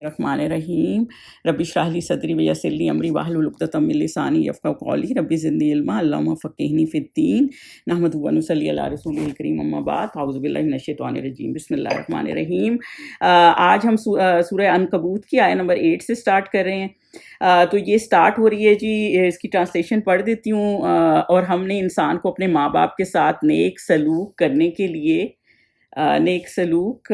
الرحمن الرحیم رب اشرح لی صدری ویسر لی امری واحلل عقدۃ من لسانی یفقہوا قولی رب زدنی علما اللہم فقہنی فی الدین نحمدہ و نصلی علی رسولہ الکریم اما بعد اعوذ باللہ من الشیطان الرجیم بسم اللہ الرحمن الرحیم۔ آج ہم سورہ عنکبوت کی آیت نمبر 8 سے سٹارٹ کر رہے ہیں۔ تو یہ سٹارٹ ہو رہی ہے جی، اس کی ٹرانسلیشن پڑھ دیتی ہوں۔ اور ہم نے انسان کو اپنے ماں باپ کے ساتھ نیک سلوک کرنے کے لیے نیک سلوک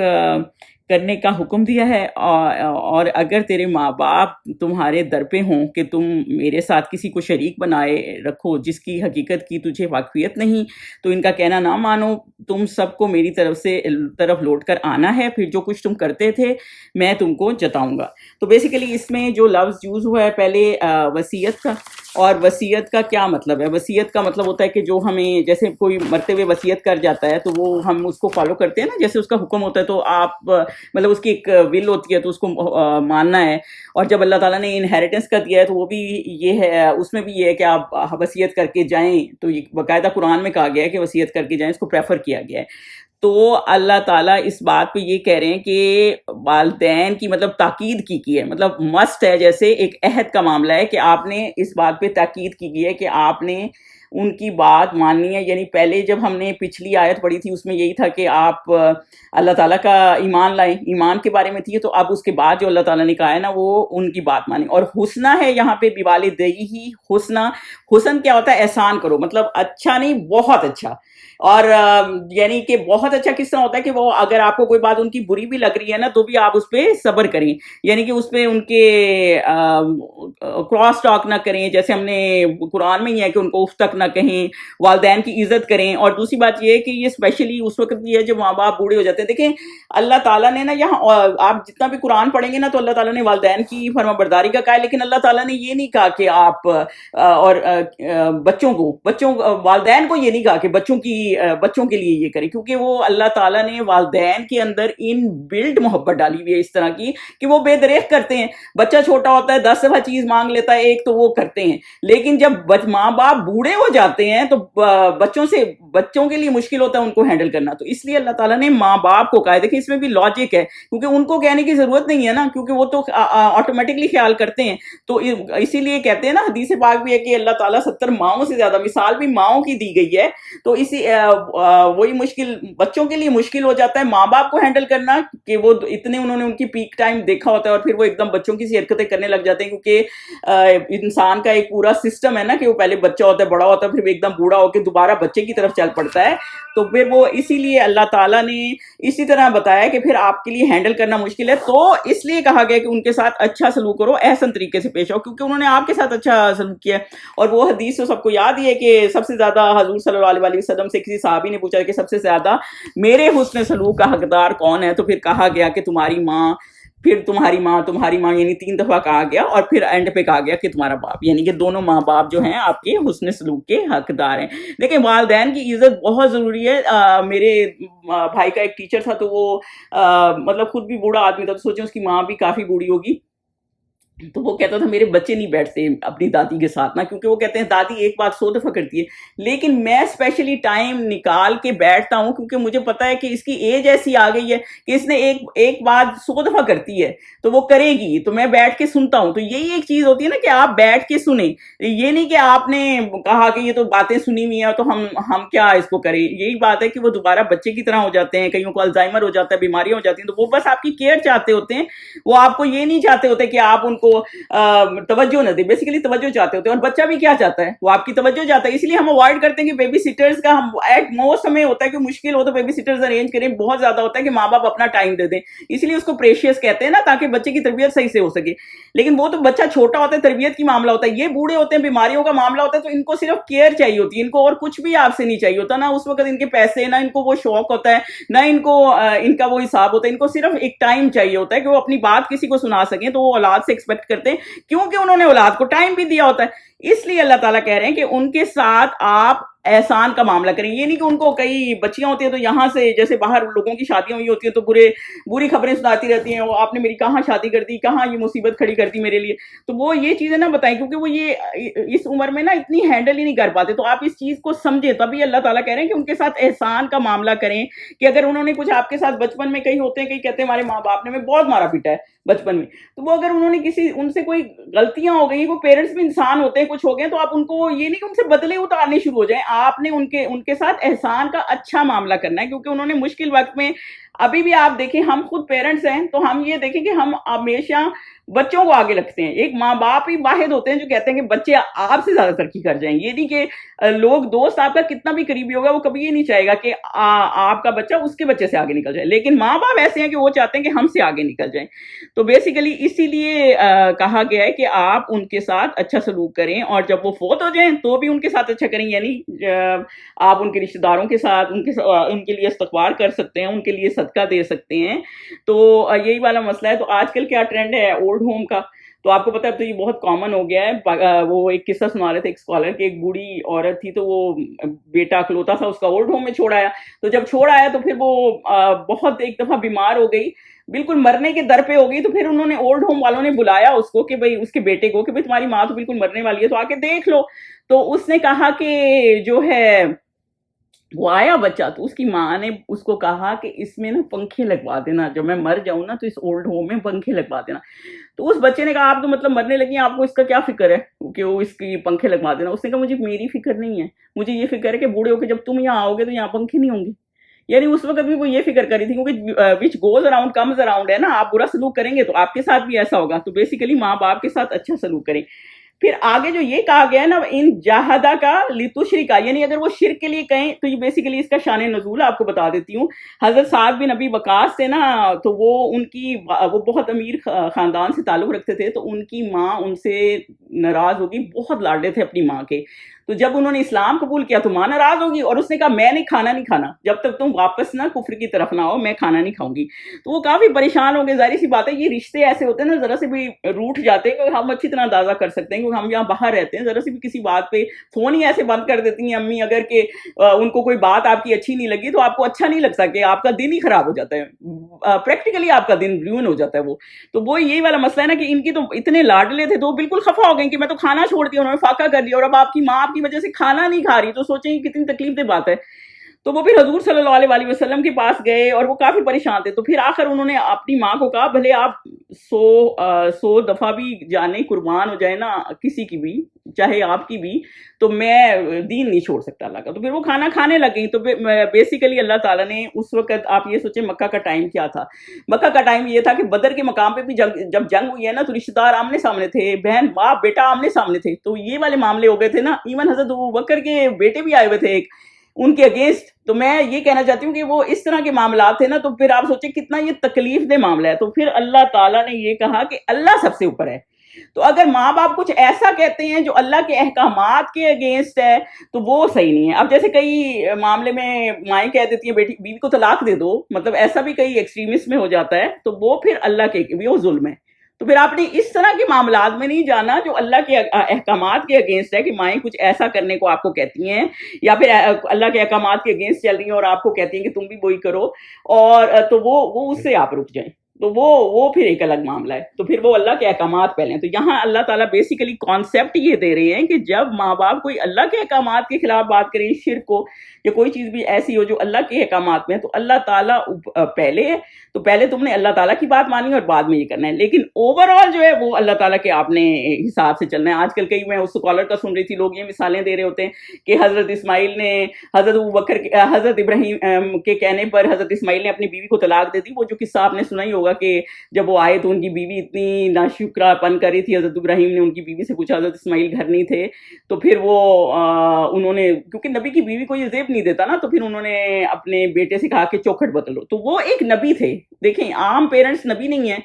کرنے کا حکم دیا ہے، اور اگر تیرے ماں باپ تمہارے در پہ ہوں کہ تم میرے ساتھ کسی کو شریک بنائے رکھو جس کی حقیقت کی تجھے واقفیت نہیں، تو ان کا کہنا نہ مانو، تم سب کو میری طرف لوٹ کر آنا ہے، پھر جو کچھ تم کرتے تھے میں تم کو جتاؤں گا۔ تو بیسیکلی اس میں جو لفظ یوز ہوا ہے پہلے وصیت کا، اور وصیت کا کیا مطلب ہے؟ وصیت کا مطلب ہوتا ہے کہ جو ہمیں، جیسے کوئی مرتے ہوئے وصیت کر جاتا ہے تو وہ ہم اس کو فالو کرتے ہیں نا، جیسے اس کا حکم ہوتا ہے تو آپ مطلب اس کی ایک ول ہوتی ہے تو اس کو ماننا ہے۔ اور جب اللہ تعالیٰ نے انہیریٹنس کا دیا ہے تو وہ بھی یہ ہے، اس میں بھی یہ ہے کہ آپ وصیت کر کے جائیں، تو یہ باقاعدہ قرآن میں کہا گیا ہے کہ وصیت کر کے جائیں، اس کو پریفر کیا گیا ہے۔ تو اللہ تعالیٰ اس بات پہ یہ کہہ رہے ہیں کہ والدین کی مطلب تاکید کی ہے، مطلب مسٹ ہے، جیسے ایک عہد کا معاملہ ہے کہ آپ نے اس بات پہ تاکید کی گئی ہے کہ آپ نے ان کی بات ماننی ہے۔ یعنی پہلے جب ہم نے پچھلی آیت پڑھی تھی اس میں یہی تھا کہ آپ اللہ تعالیٰ کا ایمان لائیں، ایمان کے بارے میں تھی، تو اب اس کے بعد جو اللہ تعالیٰ نے کہا ہے نا وہ ان کی بات مانیں۔ اور حسنہ ہے یہاں پہ بوالدیہ حسنہ۔ حسن کیا ہوتا ہے؟ احسان کرو، مطلب اچھا نہیں، بہت اچھا۔ اور یعنی کہ بہت اچھا کس طرح ہوتا ہے کہ وہ اگر آپ کو کوئی بات ان کی بری بھی لگ رہی ہے نا تو بھی آپ اس پہ صبر کریں، یعنی کہ اس پہ ان کے کراس ٹاک نہ کریں، جیسے ہم نے قرآن میں ہی ہے کہ ان کو اف تک نہ کہیں، والدین کی عزت کریں۔ اور دوسری بات یہ ہے کہ یہ اسپیشلی اس وقت بھی ہے جب ماں باپ بوڑھے ہو جاتے ہیں۔ دیکھیں اللہ تعالیٰ نے نا یہاں، آپ جتنا بھی قرآن پڑھیں گے نا تو اللہ تعالیٰ نے والدین کی فرما برداری کا کہا ہے، لیکن اللہ تعالیٰ نے یہ نہیں کہا کہ آپ اور بچوں والدین کو یہ نہیں کہا کہ بچوں کے لیے یہ کریں، کیونکہ وہ اللہ تعالیٰ نے والدین کے اندر ان بلڈ محبت ڈالی ہوئی ہے اس طرح کی کہ وہ بے دریغ کرتے ہیں۔ بچہ چھوٹا ہوتا ہے 10 دفعہ چیز مانگ لیتا ہے ایک تو وہ کرتے ہیں، لیکن جب ماں باپ بوڑھے ہو جاتے ہیں تو بچوں کے لیے مشکل ہوتا ہے ان کو ہینڈل کرنا۔ تو اس لیے اللہ تعالیٰ نے ماں باپ کو کہا، دیکھیں اس میں بھی لاجک ہے، کیونکہ ان کو کہنے کی ضرورت نہیں ہے نا، کیونکہ وہ تو آٹومیٹکلی خیال کرتے ہیں۔ تو اسی لیے کہتے ہیں نا، حدیث پاک بھی ہے کہ اللہ تعالیٰ 70 ماؤں سے زیادہ، مثال بھی ماؤں کی دی گئی ہے۔ تو اسی وہی مشکل بچوں کے لیے مشکل ہو جاتا ہے ماں باپ کو ہینڈل کرنا، کہ وہ اتنے انہوں نے ان کی پیک ٹائم دیکھا ہوتا ہے اور پھر وہ ایک دم بچوں کی سی حرکتیں کرنے لگ جاتے ہیں، کیونکہ انسان کا ایک پورا سسٹم ہے نا کہ وہ پہلے بچہ ہوتا ہے، بڑا ہوتا ہے، پھر ایک دم بوڑھا ہو کے دوبارہ بچے کی طرف چل پڑتا ہے۔ تو پھر وہ اسی لیے اللہ تعالیٰ نے اسی طرح بتایا کہ پھر آپ کے لیے ہینڈل کرنا مشکل ہے، تو اس لیے کہا گیا کہ ان کے ساتھ اچھا سلوک کرو، احسن طریقے سے پیش آؤ، کیونکہ انہوں نے آپ کے ساتھ اچھا سلوک کیا۔ اور وہ حدیث تو سب کو یاد ہی ہے کہ سب سے زیادہ حضور صلی اللہ علیہ وسلم سے کسی صحابی نے پوچھا کہ سب سے زیادہ میرے حسن سلوک کا حقدار کون ہے؟ تو پھر کہا گیا کہ تمہاری ماں، پھر تمہاری ماں، یعنی 3 دفعہ کہا گیا، اور پھر اینڈ پہ کہا گیا کہ تمہارا باپ، یعنی کہ دونوں ماں باپ جو ہیں آپ کے حسن سلوک کے حقدار ہیں۔ دیکھیں والدین کی عزت بہت ضروری ہے۔ میرے بھائی کا ایک ٹیچر تھا، تو وہ مطلب خود بھی بوڑھا آدمی تھا، تو سوچیں اس کی ماں بھی کافی بوڑھی ہوگی، تو وہ کہتا تھا میرے بچے نہیں بیٹھتے اپنی دادی کے ساتھ نا، کیونکہ وہ کہتے ہیں دادی ایک بات 100 دفعہ کرتی ہے، لیکن میں اسپیشلی ٹائم نکال کے بیٹھتا ہوں، کیونکہ مجھے پتا ہے کہ اس کی ایج ایسی آ گئی ہے کہ اس نے ایک بات 100 دفعہ کرتی ہے تو وہ کرے گی، تو میں بیٹھ کے سنتا ہوں۔ تو یہی ایک چیز ہوتی ہے نا کہ آپ بیٹھ کے سنیں، یہ نہیں کہ آپ نے کہا کہ یہ تو باتیں سنی ہوئی ہیں تو ہم کیا اس کو کریں۔ یہی بات ہے کہ وہ دوبارہ بچے کی طرح ہو جاتے ہیں، کئیوں کو الزائمر ہو جاتا ہے، بیماریاں ہو جاتی ہیں، تو وہ بس آپ کی کیئر چاہتے ہوتے ہیں، وہ آپ کو یہ نہیں چاہتے ہوتے کہ آپ ان کو توجہ نہ دے، بیسیکلی توجہ چاہتے ہوتے ہیں۔ اور بچہ بھی کیا چاہتا ہے؟ وہ آپ کی توجہ چاہتا ہے۔ اس لیے ہم اوائڈ کرتے ہیں کہ بیبی سیٹرز کا، ہم ایٹ موسٹ ہمیں ہوتا ہے کہ مشکل ہو تو بیبی سیٹرز ارینج کریں، بہت زیادہ ہوتا ہے کہ ماں باپ اپنا ٹائم دے دیں، اس لیے اس کو پریشیس کہتے ہیں نا، تاکہ بچے کی تربیت صحیح سے ہو سکے۔ لیکن وہ تو بچہ چھوٹا ہوتا ہے، تربیت کی معاملہ ہوتا ہے، یہ بوڑھے ہوتے ہیں، بیماریوں کا معاملہ ہوتا ہے، تو ان کو صرف کیئر چاہیے ہوتی ہے، ان کو اور کچھ بھی آپ سے نہیں چاہیے ہوتا، نہ اس وقت ان کے پیسے، نہ ان کو وہ شوق ہوتا ہے، نہ ان کو ان کا وہ حساب ہوتا ہے، ان کو صرف ایک ٹائم چاہیے ہوتا ہے کہ وہ اپنی بات کسی کو سنا سکیں، تو وہ اولاد سے ایکسپیکٹ کرتے ہیں کیونکہ انہوں نے اولاد کو ٹائم بھی دیا ہوتا ہے۔ اس لیے اللہ تعالیٰ کہہ رہے ہیں کہ ان کے ساتھ آپ احسان کا معاملہ کریں. یہ نہیں کہ ان کو کئی بچیاں ہوتی ہیں تو یہاں سے جیسے باہر لوگوں کی شادیاں ہوئی ہوتی ہیں تو بری خبریں سناتی رہتی ہیں, آپ نے میری کہاں شادی کر دی, کہاں یہ مصیبت کھڑی کر دی میرے لیے. تو وہ یہ چیزیں نہ بتائیں, کیونکہ وہ یہ اس عمر میں نا اتنی ہینڈل ہی نہیں کر پاتے. تو آپ اس چیز کو سمجھیں, تبھی اللہ تعالیٰ کہہ رہے ہیں کہ ان کے ساتھ احسان کا معاملہ کریں. کہ اگر انہوں نے کچھ آپ کے ساتھ بچپن میں, کئی ہوتے ہیں کئی کہتے ہیں ہمارے ماں باپ نے ہمیں بہت مارا پیٹا ہے بچپن میں, تو وہ اگر انہوں نے ان سے کوئی غلطیاں ہو گئی, وہ پیرنٹس بھی انسان ہوتے ہیں, کچھ ہو گئے, تو آپ ان کو یہ نہیں کہ ان سے بدلے اتارنے شروع ہو جائیں. آپ نے ان کے ساتھ احسان کا اچھا معاملہ کرنا ہے, کیونکہ انہوں نے مشکل وقت میں, ابھی بھی آپ دیکھیں, ہم خود پیرنٹس ہیں تو ہم یہ دیکھیں کہ ہم ہمیشہ بچوں کو آگے رکھتے ہیں. ایک ماں باپ ہی واحد ہوتے ہیں جو کہتے ہیں کہ بچے آپ سے زیادہ ترقی کر جائیں. یہ نہیں کہ لوگ, دوست آپ کا کتنا بھی قریبی ہوگا, وہ کبھی یہ نہیں چاہے گا کہ آپ کا بچہ اس کے بچے سے آگے نکل جائے, لیکن ماں باپ ایسے ہیں کہ وہ چاہتے ہیں کہ ہم سے آگے نکل جائیں. تو بیسیکلی اسی لیے کہا گیا ہے کہ آپ ان کے ساتھ اچھا سلوک کریں, اور جب وہ فوت ہو جائیں تو بھی ان کے ساتھ اچھا کریں. یعنی آپ ان کے رشتہ داروں کے ساتھ ان کے لیے استغفار کر سکتے ہیں, ان کے لیے صدقہ دے سکتے ہیں. تو یہی والا مسئلہ ہے. تو آج کل کیا ٹرینڈ ہے اولڈ ہوم کا, تو آپ کو پتا ہے تو یہ بہت کامن ہو گیا ہے. وہ ایک قصہ سنا رہے تھے ایک اسکالر کہ ایک بوڑھی عورت تھی, تو وہ بیٹا اکلوتا تھا اس کا, اولڈ ہوم میں چھوڑ آیا. تو جب چھوڑ آیا تو پھر وہ بہت ایک دفعہ بیمار ہو گئی, بالکل مرنے کے در پہ ہو گئی. تو پھر انہوں نے, اولڈ ہوم والوں نے بلایا اس کو کہ بھئی, اس کے بیٹے کو, کہ بھئی تمہاری ماں تو بالکل مرنے والی ہے, تو آ کے دیکھ لو. تو اس نے کہا کہ جو ہے, وہ آیا بچہ, تو اس کی ماں نے اس کو کہا کہ اس میں نا پنکھے لگوا دینا, جب میں مر جاؤں نا تو اس اولڈ ہوم میں پنکھے لگوا دینا. تو اس بچے نے کہا آپ تو مطلب مرنے لگی ہیں, آپ کو اس کا کیا فکر ہے کہ وہ اس کی پنکھے لگوا دینا. اس نے کہا مجھے میری فکر نہیں ہے, مجھے یہ فکر ہے کہ بوڑھے ہو کے جب تم یہاں آؤ گے تو یہاں پنکھے نہیں ہوں گے. یعنی اس وقت بھی وہ یہ فکر کری تھی, کیونکہ which goes around comes around ہے نا, آپ برا سلوک کریں گے تو آپ کے ساتھ بھی ایسا ہوگا. تو بیسیکلی ماں باپ کے ساتھ اچھا سلوک کریں. پھر آگے جو یہ کہا گیا ہے نا, ان جاہدہ کا لتشرکا, یعنی اگر وہ شرک کے لیے کہیں, تو یہ بیسیکلی اس کا شان نزول آپ کو بتا دیتی ہوں. حضرت سعد بن ابی وقاص تھے نا, تو وہ بہت امیر خاندان سے تعلق رکھتے تھے. تو ان کی ماں ان سے ناراض ہوگی, بہت لاڈلے تھے اپنی ماں کے. تو جب انہوں نے اسلام قبول کیا تو ماں ناراض ہوگی, اور اس نے کہا میں کھانا نہیں کھانا جب تک تم واپس نہ کفر کی طرف نہ ہو, میں کھانا نہیں کھاؤں گی. تو وہ کافی پریشان ہو گئے. ظاہر سی بات ہے, یہ رشتے ایسے ہوتے ہیں نا, ذرا سے بھی روٹ جاتے ہیں. ہم اچھی طرح اندازہ کر سکتے ہیں کیونکہ ہم یہاں باہر رہتے ہیں, ذرا سے بھی کسی بات پہ فون ہی ایسے بند کر دیتی ہیں امی, اگر کہ ان کو کوئی بات آپ کی اچھی نہیں لگی تو آپ کو اچھا نہیں لگ سکے, آپ کا دن ہی خراب ہو جاتا ہے, پریکٹیکلی آپ کا دن ریون ہو جاتا ہے. وہ یہی والا مسئلہ ہے نا کہ ان کی تو اتنے لاڈلے تھے, تو وہ بالکل خفا ہو گئے کہ میں تو کھانا چھوڑ دیا, انہوں نے فاقہ کر دیا, اور اب آپ کی ماں آپ کی وجہ سے کھانا نہیں کھا رہی. تو سوچیں کتنی تکلیف دہ بات ہے. تو وہ پھر حضور صلی اللہ علیہ وسلم کے پاس گئے, اور وہ کافی پریشان تھے. تو پھر آخر انہوں نے اپنی ماں کو کہا بھلے آپ 100 دفعہ بھی جانے قربان ہو جائے نا کسی کی بھی, چاہے آپ کی بھی, تو میں دین نہیں چھوڑ سکتا اللہ کا. تو پھر وہ کھانا کھانے لگیں. تو بیسیکلی اللہ تعالیٰ نے اس وقت, آپ یہ سوچیں مکہ کا ٹائم کیا تھا. مکہ کا ٹائم یہ تھا کہ بدر کے مقام پہ بھی جب جنگ ہوئی ہے نا, تو رشتہ دار آمنے سامنے تھے, بہن باپ بیٹا آمنے سامنے تھے. تو یہ والے معاملے ہو گئے تھے نا. ایون حضرت ابوبکر کے بیٹے بھی آئے ہوئے تھے ایک ان کے اگینسٹ. تو میں یہ کہنا چاہتی ہوں کہ وہ اس طرح کے معاملات تھے نا. تو پھر آپ سوچیں کتنا یہ تکلیف دہ معاملہ ہے. تو پھر اللہ تعالیٰ نے یہ کہا کہ اللہ سب سے اوپر ہے. تو اگر ماں باپ کچھ ایسا کہتے ہیں جو اللہ کے احکامات کے اگینسٹ ہے تو وہ صحیح نہیں ہے. اب جیسے کئی معاملے میں مائیں کہہ دیتی ہیں بیوی کو طلاق دے دو, مطلب ایسا بھی کئی ایکسٹریمسٹ میں ہو جاتا ہے. تو وہ پھر اللہ کے, وہ ظلم ہے. تو پھر آپ نے اس طرح کے معاملات میں نہیں جانا جو اللہ کے احکامات کے اگینسٹ ہے, کہ مائیں کچھ ایسا کرنے کو آپ کو کہتی ہیں, یا پھر اللہ کے احکامات کے اگینسٹ چل رہی ہیں اور آپ کو کہتی ہیں کہ تم بھی وہی کرو, اور تو وہ اس سے آپ رک جائیں. تو وہ پھر ایک الگ معاملہ ہے. تو پھر وہ اللہ کے احکامات پہلے ہیں. تو یہاں اللہ تعالیٰ بیسیکلی کانسیپٹ یہ دے رہے ہیں کہ جب ماں باپ کوئی اللہ کے احکامات کے خلاف بات کریں, شرک کو یا کوئی چیز بھی ایسی ہو جو اللہ کے احکامات میں, تو اللہ تعالیٰ پہلے ہے. تو پہلے تم نے اللہ تعالیٰ کی بات مانی اور بعد میں یہ کرنا ہے. لیکن اوور آل جو ہے وہ اللہ تعالیٰ کے آپ نے حساب سے چلنا ہے. آج کل کئی, میں اس اسکالر کا سن رہی تھی, لوگ یہ مثالیں دے رہے ہوتے ہیں کہ حضرت اسماعیل نے, حضرت ابراہیم کے کہنے پر حضرت اسماعیل نے اپنی بیوی کو طلاق دے دی. وہ جو قصہ آپ نے سنا ہی ہوگا کہ جب وہ آئے تو ان کی بیوی اتنی ناشکرا پن کر رہی تھی. حضرت ابراہیم نے ان کی بیوی سے پوچھا, حضرت اسماعیل گھر نہیں تھے, تو پھر وہ انہوں نے, کیونکہ نبی کی بیوی کو یہ زیب نہیں دیتا نا, تو پھر انہوں نے اپنے بیٹے سے کہا کہ چوکھٹ بدلو. تو وہ ایک نبی تھے. دیکھیں عام پیرنٹس نبی نہیں ہیں,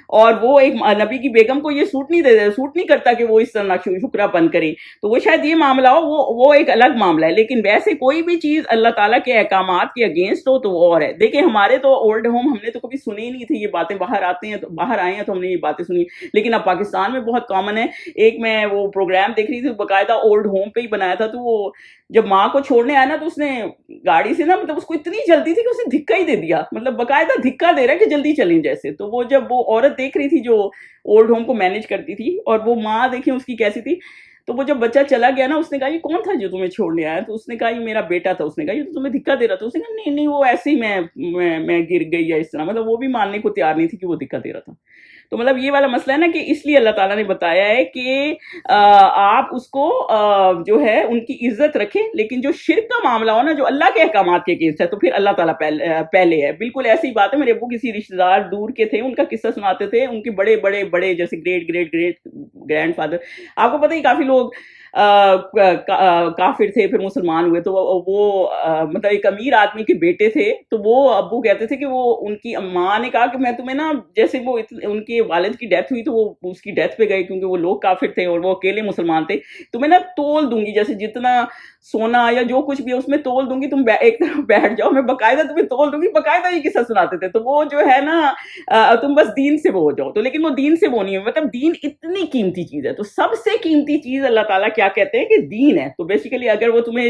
اور وہ ایک نبی کی بیگم کو یہ سوٹ نہیں کرتا کہ وہ اس طرح شکرہ پن کرے، تو وہ شاید یہ معاملہ ہو، وہ ایک الگ معاملہ ہے. لیکن ویسے کوئی بھی چیز اللہ تعالیٰ کے احکامات کے اگینسٹ ہو تو وہ اور ہے. دیکھیں ہمارے تو اولڈ ہوم ہم نے تو کبھی سنی ہی نہیں تھی، یہ باتیں باہر آئے ہیں تو ہم نے یہ باتیں سنی، لیکن اب پاکستان میں بہت کامن ہے. ایک میں وہ پروگرام دیکھ رہی تھی، باقاعدہ اولڈ ہوم پہ ہی بنایا تھا، تو وہ جب ماں کو چھوڑنے آیا نا تو اس نے گاڑی سے نا، مطلب اس کو اتنی جلدی تھی کہ اس نے دھکا ہی دے دیا، مطلب باقاعدہ دھکا دے رہا ہے کہ جلدی چلیں جیسے. تو وہ جب وہ عورت دیکھ رہی تھی جو اولڈ ہوم کو مینج کرتی تھی، اور وہ ماں دیکھیں اس کی کیسی تھی، تو وہ جب بچہ چلا گیا نا، اس نے کہا یہ کون تھا جو تمہیں چھوڑنے آیا؟ تو اس نے کہا یہ میرا بیٹا تھا. اس نے کہا یہ تو تمہیں دھکا دے رہا تھا. اس نے کہا نہیں وہ ایسے ہی میں گر گئی یا اس طرح، مطلب وہ بھی ماننے کو تیار نہیں تھی کہ وہ دھکا دے رہا تھا. تو مطلب یہ والا مسئلہ ہے نا کہ اس لیے اللہ تعالیٰ نے بتایا ہے کہ آپ اس کو جو ہے ان کی عزت رکھیں، لیکن جو شرک کا معاملہ ہو نا، جو اللہ کے احکامات کے اگینسٹ ہے، تو پھر اللہ تعالیٰ پہلے ہے. بالکل ایسی بات ہے. میرے ابو کسی رشتے دار دور کے تھے، ان کا قصہ سناتے تھے، ان کے بڑے بڑے بڑے جیسے گریٹ گرینڈ فادر، آپ کو پتہ ہی کافی لوگ کافر تھے پھر مسلمان ہوئے. تو وہ مطلب ایک امیر آدمی کے بیٹے تھے، تو وہ ابو کہتے تھے کہ وہ ان کی ماں نے کہا کہ میں تمہیں نا، جیسے وہ ان کے والد کی ڈیتھ ہوئی تو وہ اس کی ڈیتھ پہ گئے کیونکہ وہ لوگ کافر تھے اور وہ اکیلے مسلمان تھے، تمہیں نا تول دوں گی، جیسے جتنا سونا یا جو کچھ بھی ہے اس میں تول دوں گی، تم ایک طرف بیٹھ جاؤ، میں باقاعدہ تمہیں تول دوں گی. باقاعدہ یہ قصہ سناتے تھے. تو وہ جو ہے نا تم بس دین سے وہ ہو جاؤ. تو لیکن وہ دین سے وہ نہیں ہے، مطلب دین اتنی قیمتی چیز ہے. تو سب سے قیمتی چیز اللہ تعالیٰ کیا کہتے ہیں کہ دین ہے. تو بیسیکلی اگر وہ تمہیں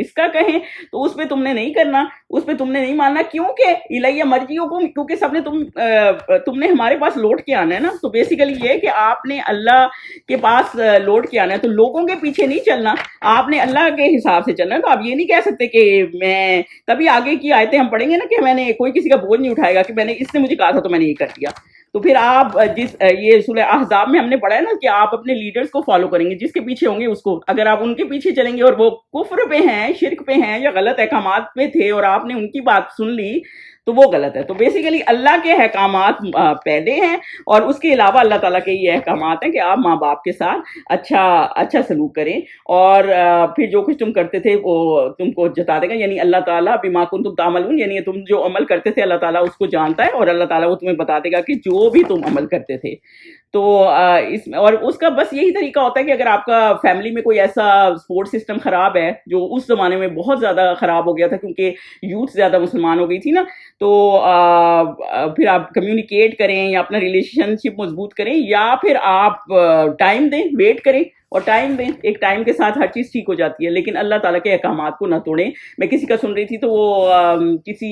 اس کا کہیں تو اس پہ تم نے نہیں کرنا، اس پہ تم نے نہیں ماننا، کیونکہ الیہ مرجعکم، کیونکہ سب نے تم نے ہمارے پاس لوٹ کے آنا ہے نا. تو بیسیکلی یہ کہ آپ نے اللہ کے پاس لوٹ کے آنا ہے. تو لوگوں کے پیچھے نہیں چلنا، آپ نے اللہ کے حساب سے چلنا ہے. تو آپ یہ نہیں کہہ سکتے کہ میں تبھی آگے کی آیتیں ہم پڑھیں گے نا کہ میں نے کوئی کسی کا بوجھ نہیں اٹھائے گا کہ میں نے اس نے مجھے کہا تھا تو میں نے یہ کر دیا. تو پھر آپ یہ سورہ احزاب میں ہم نے پڑھا ہے نا کہ آپ اپنے لیڈرز کو فالو کریں گے، جس کے پیچھے ہوں گے اس کو. اگر آپ ان کے پیچھے چلیں گے اور وہ کفر پہ ہیں، شرک پہ ہیں یا غلط احکامات پہ تھے اور آپ نے ان کی بات سن لی تو وہ غلط ہے. تو بیسیکلی اللہ کے احکامات پہلے ہیں، اور اس کے علاوہ اللہ تعالیٰ کے یہ احکامات ہیں کہ آپ ماں باپ کے ساتھ اچھا سلوک کریں، اور پھر جو کچھ تم کرتے تھے وہ تم کو جتا دے گا. یعنی اللہ تعالیٰ بما کنتم تعملون، یعنی تم جو عمل کرتے تھے اللہ تعالیٰ اس کو جانتا ہے، اور اللہ تعالیٰ وہ تمہیں بتا دے گا کہ جو بھی تم عمل کرتے تھے. تو اس میں اور اس کا بس یہی طریقہ ہوتا ہے کہ اگر آپ کا فیملی میں کوئی ایسا سپورٹ سسٹم خراب ہے، جو اس زمانے میں بہت زیادہ خراب ہو گیا تھا کیونکہ یوتھ زیادہ مسلمان ہو گئی تھی نا، تو پھر آپ کمیونیکیٹ کریں یا اپنا ریلیشن شپ مضبوط کریں، یا پھر آپ ٹائم دیں، ویٹ کریں اور ٹائم دیں. ایک ٹائم کے ساتھ ہر چیز ٹھیک ہو جاتی ہے، لیکن اللہ تعالیٰ کے احکامات کو نہ توڑیں. میں کسی کا سن رہی تھی تو وہ کسی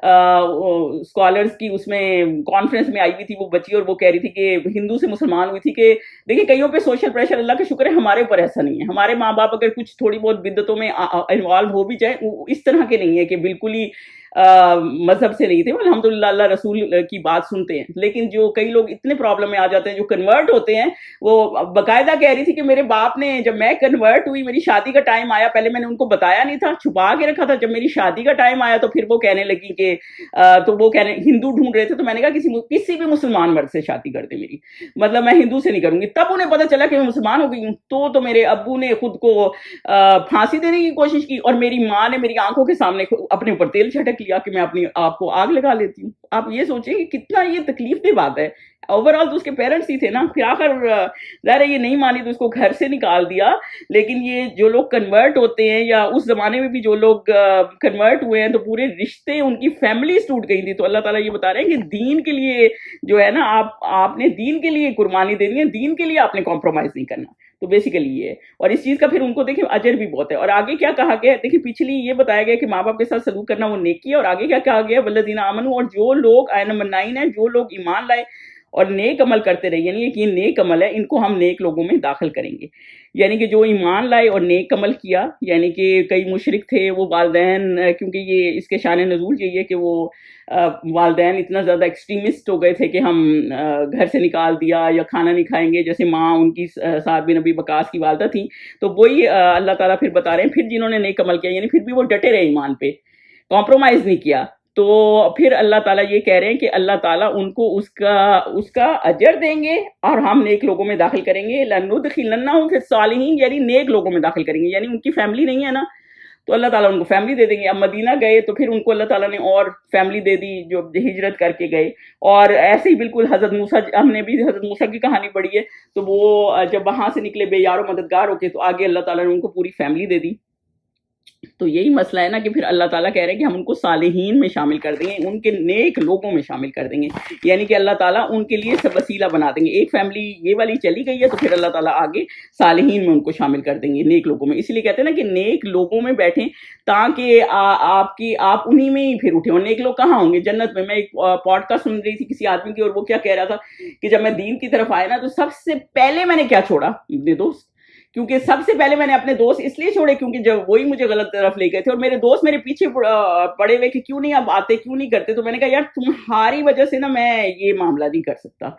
اسکالرس کی اس میں کانفرنس میں آئی ہوئی تھی وہ بچی، اور وہ کہہ رہی تھی کہ ہندو سے مسلمان ہوئی تھی کہ دیکھیں کئیوں پہ سوشل پریشر، اللہ کا شکر ہے ہمارے اوپر ایسا نہیں ہے. ہمارے ماں باپ اگر کچھ تھوڑی بہت بدعتوں میں انوالو ہو بھی جائیں، اس طرح کے نہیں ہے کہ بالکل ہی مذہب سے نہیں تھے، الحمدللہ اللہ رسول کی بات سنتے ہیں. لیکن جو کئی لوگ اتنے پرابلم میں آ جاتے ہیں جو کنورٹ ہوتے ہیں، وہ باقاعدہ کہہ رہی تھی کہ میرے باپ نے جب میں کنورٹ ہوئی، میری شادی کا ٹائم آیا، پہلے میں نے ان کو بتایا نہیں تھا، چھپا کے رکھا تھا. جب میری شادی کا ٹائم آیا تو پھر وہ کہنے لگی کہ تو وہ کہنے ہندو ڈھونڈ رہے تھے، تو میں نے کہا کسی بھی مسلمان مرد سے شادی کر دے میری، مطلب میں ہندو سے نہیں کروں گی. تب انہیں پتہ چلا کہ میں مسلمان ہو گئی ہوں. تو میرے ابو نے خود کو پھانسی دینے کی کوشش کی، اور میری ماں نے میری آنکھوں کے سامنے اپنے اوپر تیل چھٹک لیا کہ میں اپنی آپ کو آگ لگا لیتی ہوں. آپ یہ سوچیں کہ کتنا یہ تکلیف دہ بات ہے. اوور آل تو اس کے پیرنٹس ہی تھے نا. پھر آخر ظاہر ہے یہ نہیں مانی تو اس کو گھر سے نکال دیا. لیکن یہ جو لوگ کنورٹ ہوتے ہیں، یا اس زمانے میں بھی جو لوگ کنورٹ ہوئے ہیں، تو پورے رشتے ان کی فیملیز ٹوٹ گئی تھی. تو اللہ تعالیٰ یہ بتا رہے ہیں کہ دین کے لیے جو ہے نا، آپ نے دین کے لیے قربانی دینی ہے، دین کے لیے آپ نے کمپرومائز نہیں کرنا. تو بیسیکلی یہ ہے، اور اس چیز کا پھر ان کو دیکھیں اجر بھی بہت ہے. اور آگے کیا کہا گیا ہے دیکھیں، پچھلی یہ بتایا گیا کہ ماں باپ کے ساتھ سلوک کرنا وہ نیکی ہے، اور آگے کیا کہا گیا، والذین آمنوا، اور جو لوگ آیت نمبر 9 ہے، جو لوگ ایمان لائے اور نیک عمل کرتے رہے، یعنی کہ یہ نیک عمل ہے، ان کو ہم نیک لوگوں میں داخل کریں گے. یعنی کہ جو ایمان لائے اور نیک عمل کیا، یعنی کہ کئی مشرک تھے وہ والدین، کیونکہ یہ اس کے شان نزول یہی ہے کہ وہ والدین اتنا زیادہ ایکسٹریمسٹ ہو گئے تھے کہ ہم گھر سے نکال دیا یا کھانا نہیں کھائیں گے. جیسے ماں ان کی سعد بن ابی وقاص کی والدہ تھیں. تو وہی اللہ تعالیٰ پھر بتا رہے ہیں، پھر جنہوں نے نیک عمل کیا، یعنی پھر بھی وہ ڈٹے رہے ایمان پہ، کمپرومائز نہیں کیا. تو پھر اللہ تعالیٰ یہ کہہ رہے ہیں کہ اللہ تعالیٰ ان کو اس کا اجر دیں گے، اور ہم نیک لوگوں میں داخل کریں گے. لَنُدْخِلَنَّهُمْ فِي الصَّالِحِينَ، یعنی نیک لوگوں میں داخل کریں گے. یعنی ان کی فیملی نہیں ہے نا، تو اللہ تعالیٰ ان کو فیملی دے دیں گے. اب مدینہ گئے تو پھر ان کو اللہ تعالیٰ نے اور فیملی دے دی جو ہجرت کر کے گئے. اور ایسے ہی بالکل حضرت موسیٰ، ہم نے بھی حضرت موسیٰ کی کہانی پڑھی ہے، تو وہ جب وہاں سے نکلے بے یار و مددگار ہو کے، تو آگے اللہ تعالیٰ نے ان کو پوری فیملی دے دی. تو یہی مسئلہ ہے نا کہ پھر اللہ تعالیٰ کہہ رہے ہیں کہ ہم ان کو صالحین میں شامل کر دیں گے، ان کے نیک لوگوں میں شامل کر دیں گے. یعنی کہ اللہ تعالیٰ ان کے لیے سب وسیلہ بنا دیں گے. ایک فیملی یہ والی چلی گئی ہے تو پھر اللہ تعالیٰ آگے صالحین میں ان کو شامل کر دیں گے، نیک لوگوں میں. اس لیے کہتے ہیں نا کہ نیک لوگوں میں بیٹھیں تاکہ آپ انہی میں ہی پھر اٹھیں. اور نیک لوگ کہاں ہوں گے؟ جنت میں. میں ایک پوڈ کاسٹ سن رہی تھی کسی آدمی کی، اور وہ کیا کہہ رہا تھا کہ جب میں دین کی طرف آیا نا تو سب سے پہلے میں نے کیا چھوڑا؟ اپنے دوست. کیونکہ سب سے پہلے میں نے اپنے دوست اس لیے چھوڑے کیونکہ جب وہی مجھے غلط طرف لے گئے تھے، اور میرے دوست میرے پیچھے پڑے ہوئے کہ کیوں نہیں اب آتے، کیوں نہیں کرتے. تو میں نے کہا یار تمہاری وجہ سے نا میں یہ معاملہ نہیں کر سکتا،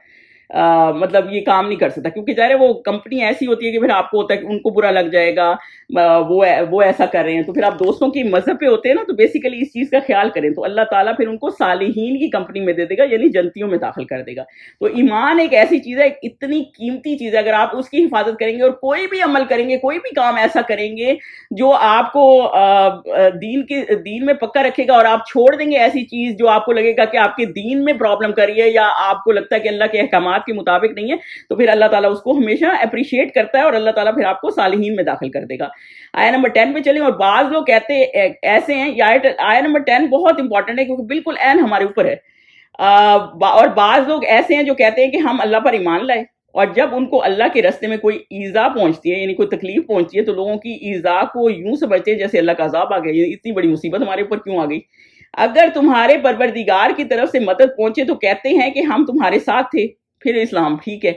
مطلب یہ کام نہیں کر سکتا. کیونکہ ظاہر ہے وہ کمپنی ایسی ہوتی ہے کہ پھر آپ کو ہوتا ہے کہ ان کو برا لگ جائے گا، وہ ایسا کر رہے ہیں. تو پھر آپ دوستوں کی مذہب پہ ہوتے ہیں نا، تو بیسیکلی اس چیز کا خیال کریں تو اللہ تعالیٰ پھر ان کو صالحین کی کمپنی میں دے دے گا، یعنی جنتیوں میں داخل کر دے گا. تو ایمان ایک ایسی چیز ہے، ایک اتنی قیمتی چیز ہے، اگر آپ اس کی حفاظت کریں گے اور کوئی بھی عمل کریں گے، کوئی بھی کام ایسا کریں گے جو آپ کو دین میں پکا رکھے گا، اور آپ چھوڑ دیں گے ایسی چیز جو آپ کو لگے گا کہ آپ کے دین میں پرابلم کر رہی ہے یا آپ کو لگتا ہے کہ اللہ کے احکامات کے مطابق نہیں ہے، تو پھر اللہ تعالیٰ اس کو ہمیشہ اپریشیٹ کرتا ہے اور اللہ تعالیٰ پھر آپ کو صالحین میں داخل کر دے گا. آیا نمبر 10 پہ چلیں. اور بعض لوگ کہتے ایسے ہیں، آیا نمبر 10 بہت امپورٹنٹ ہے کیونکہ بالکل عین ہمارے اوپر ہے. اور بعض لوگ ایسے ہیں جو کہتے ہیں کہ ہم اللہ پر ایمان لائے، اور جب ان کو اللہ کے راستے میں کوئی ایذا پہنچتی ہے، یعنی کوئی تکلیف پہنچتی ہے، تو لوگوں کی ایذا کو یوں سمجھتے ہیں جیسے اللہ کا عذاب آ گیا، اتنی بڑی مصیبت ہمارے اوپر کیوں آ گئی. اگر تمہارے پروردگار کی طرف سے مدد پہنچے تو کہتے ہیں کہ ہم تمہارے ساتھ تھے. پھر اسلام ٹھیک ہے.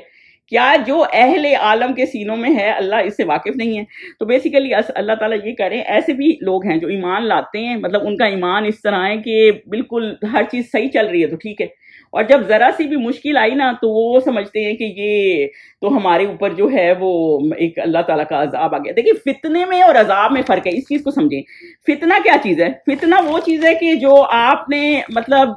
کیا جو اہل عالم کے سینوں میں ہے اللہ اس سے واقف نہیں ہے؟ تو بیسیکلی اللہ تعالیٰ یہ کریں، ایسے بھی لوگ ہیں جو ایمان لاتے ہیں، مطلب ان کا ایمان اس طرح ہے کہ بالکل ہر چیز صحیح چل رہی ہے تو ٹھیک ہے، اور جب ذرا سی بھی مشکل آئی نا تو وہ سمجھتے ہیں کہ یہ تو ہمارے اوپر جو ہے وہ ایک اللہ تعالیٰ کا عذاب آ گیا. دیکھیے فتنے میں اور عذاب میں فرق ہے، اس چیز کو سمجھیں. فتنہ کیا چیز ہے؟ فتنہ وہ چیز ہے کہ جو آپ نے مطلب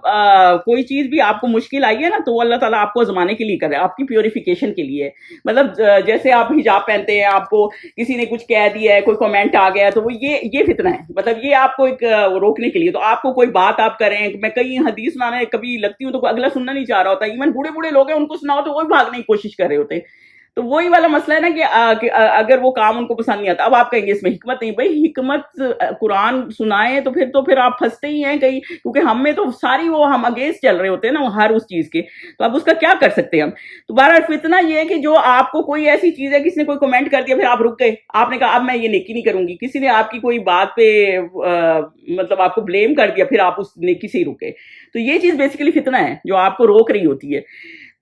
کوئی چیز بھی آپ کو مشکل آئی ہے نا تو اللہ تعالیٰ آپ کو آزمانے کے لیے کر رہا ہے، آپ کی پیوریفیکیشن کے لیے. مطلب جیسے آپ حجاب پہنتے ہیں، آپ کو کسی نے کچھ کہہ دیا ہے، کوئی کمنٹ آ گیا، تو وہ یہ فتنہ ہے. مطلب یہ آپ کو ایک روکنے کے لیے. تو آپ کو کوئی بات آپ کریں، میں کئی حدیث سنانے کبھی لگتی ہوں تو اگلا سننا نہیں چاہ رہا ہوتا، ایون بوڑھے لوگ ہیں ان کو سناؤ تو وہ بھاگنے کی کوشش کر رہے ہوتے ہیں. تو وہی والا مسئلہ ہے نا کہ اگر وہ کام ان کو پسند نہیں آتا، اب آپ کہیں گے اس میں حکمت نہیں. بھائی حکمت قرآن سنائے تو پھر آپ پھنستے ہی ہیں کہیں، کیونکہ ہم میں تو ساری وہ ہم اگینسٹ چل رہے ہوتے ہیں نا وہ ہر اس چیز کے. تو اب اس کا کیا کر سکتے ہیں ہم؟ تو بہرحال فتنہ یہ ہے کہ جو آپ کو کوئی ایسی چیز ہے، کسی نے کوئی کمنٹ کر دیا، پھر آپ رک گئے، آپ نے کہا اب میں یہ نیکی نہیں کروں گی. کسی نے آپ کی کوئی بات پہ مطلب آپ کو بلیم کر دیا، پھر آپ اس نیکی سے ہی رکے. تو یہ چیز بیسیکلی فتنہ ہے جو آپ کو روک رہی ہوتی ہے.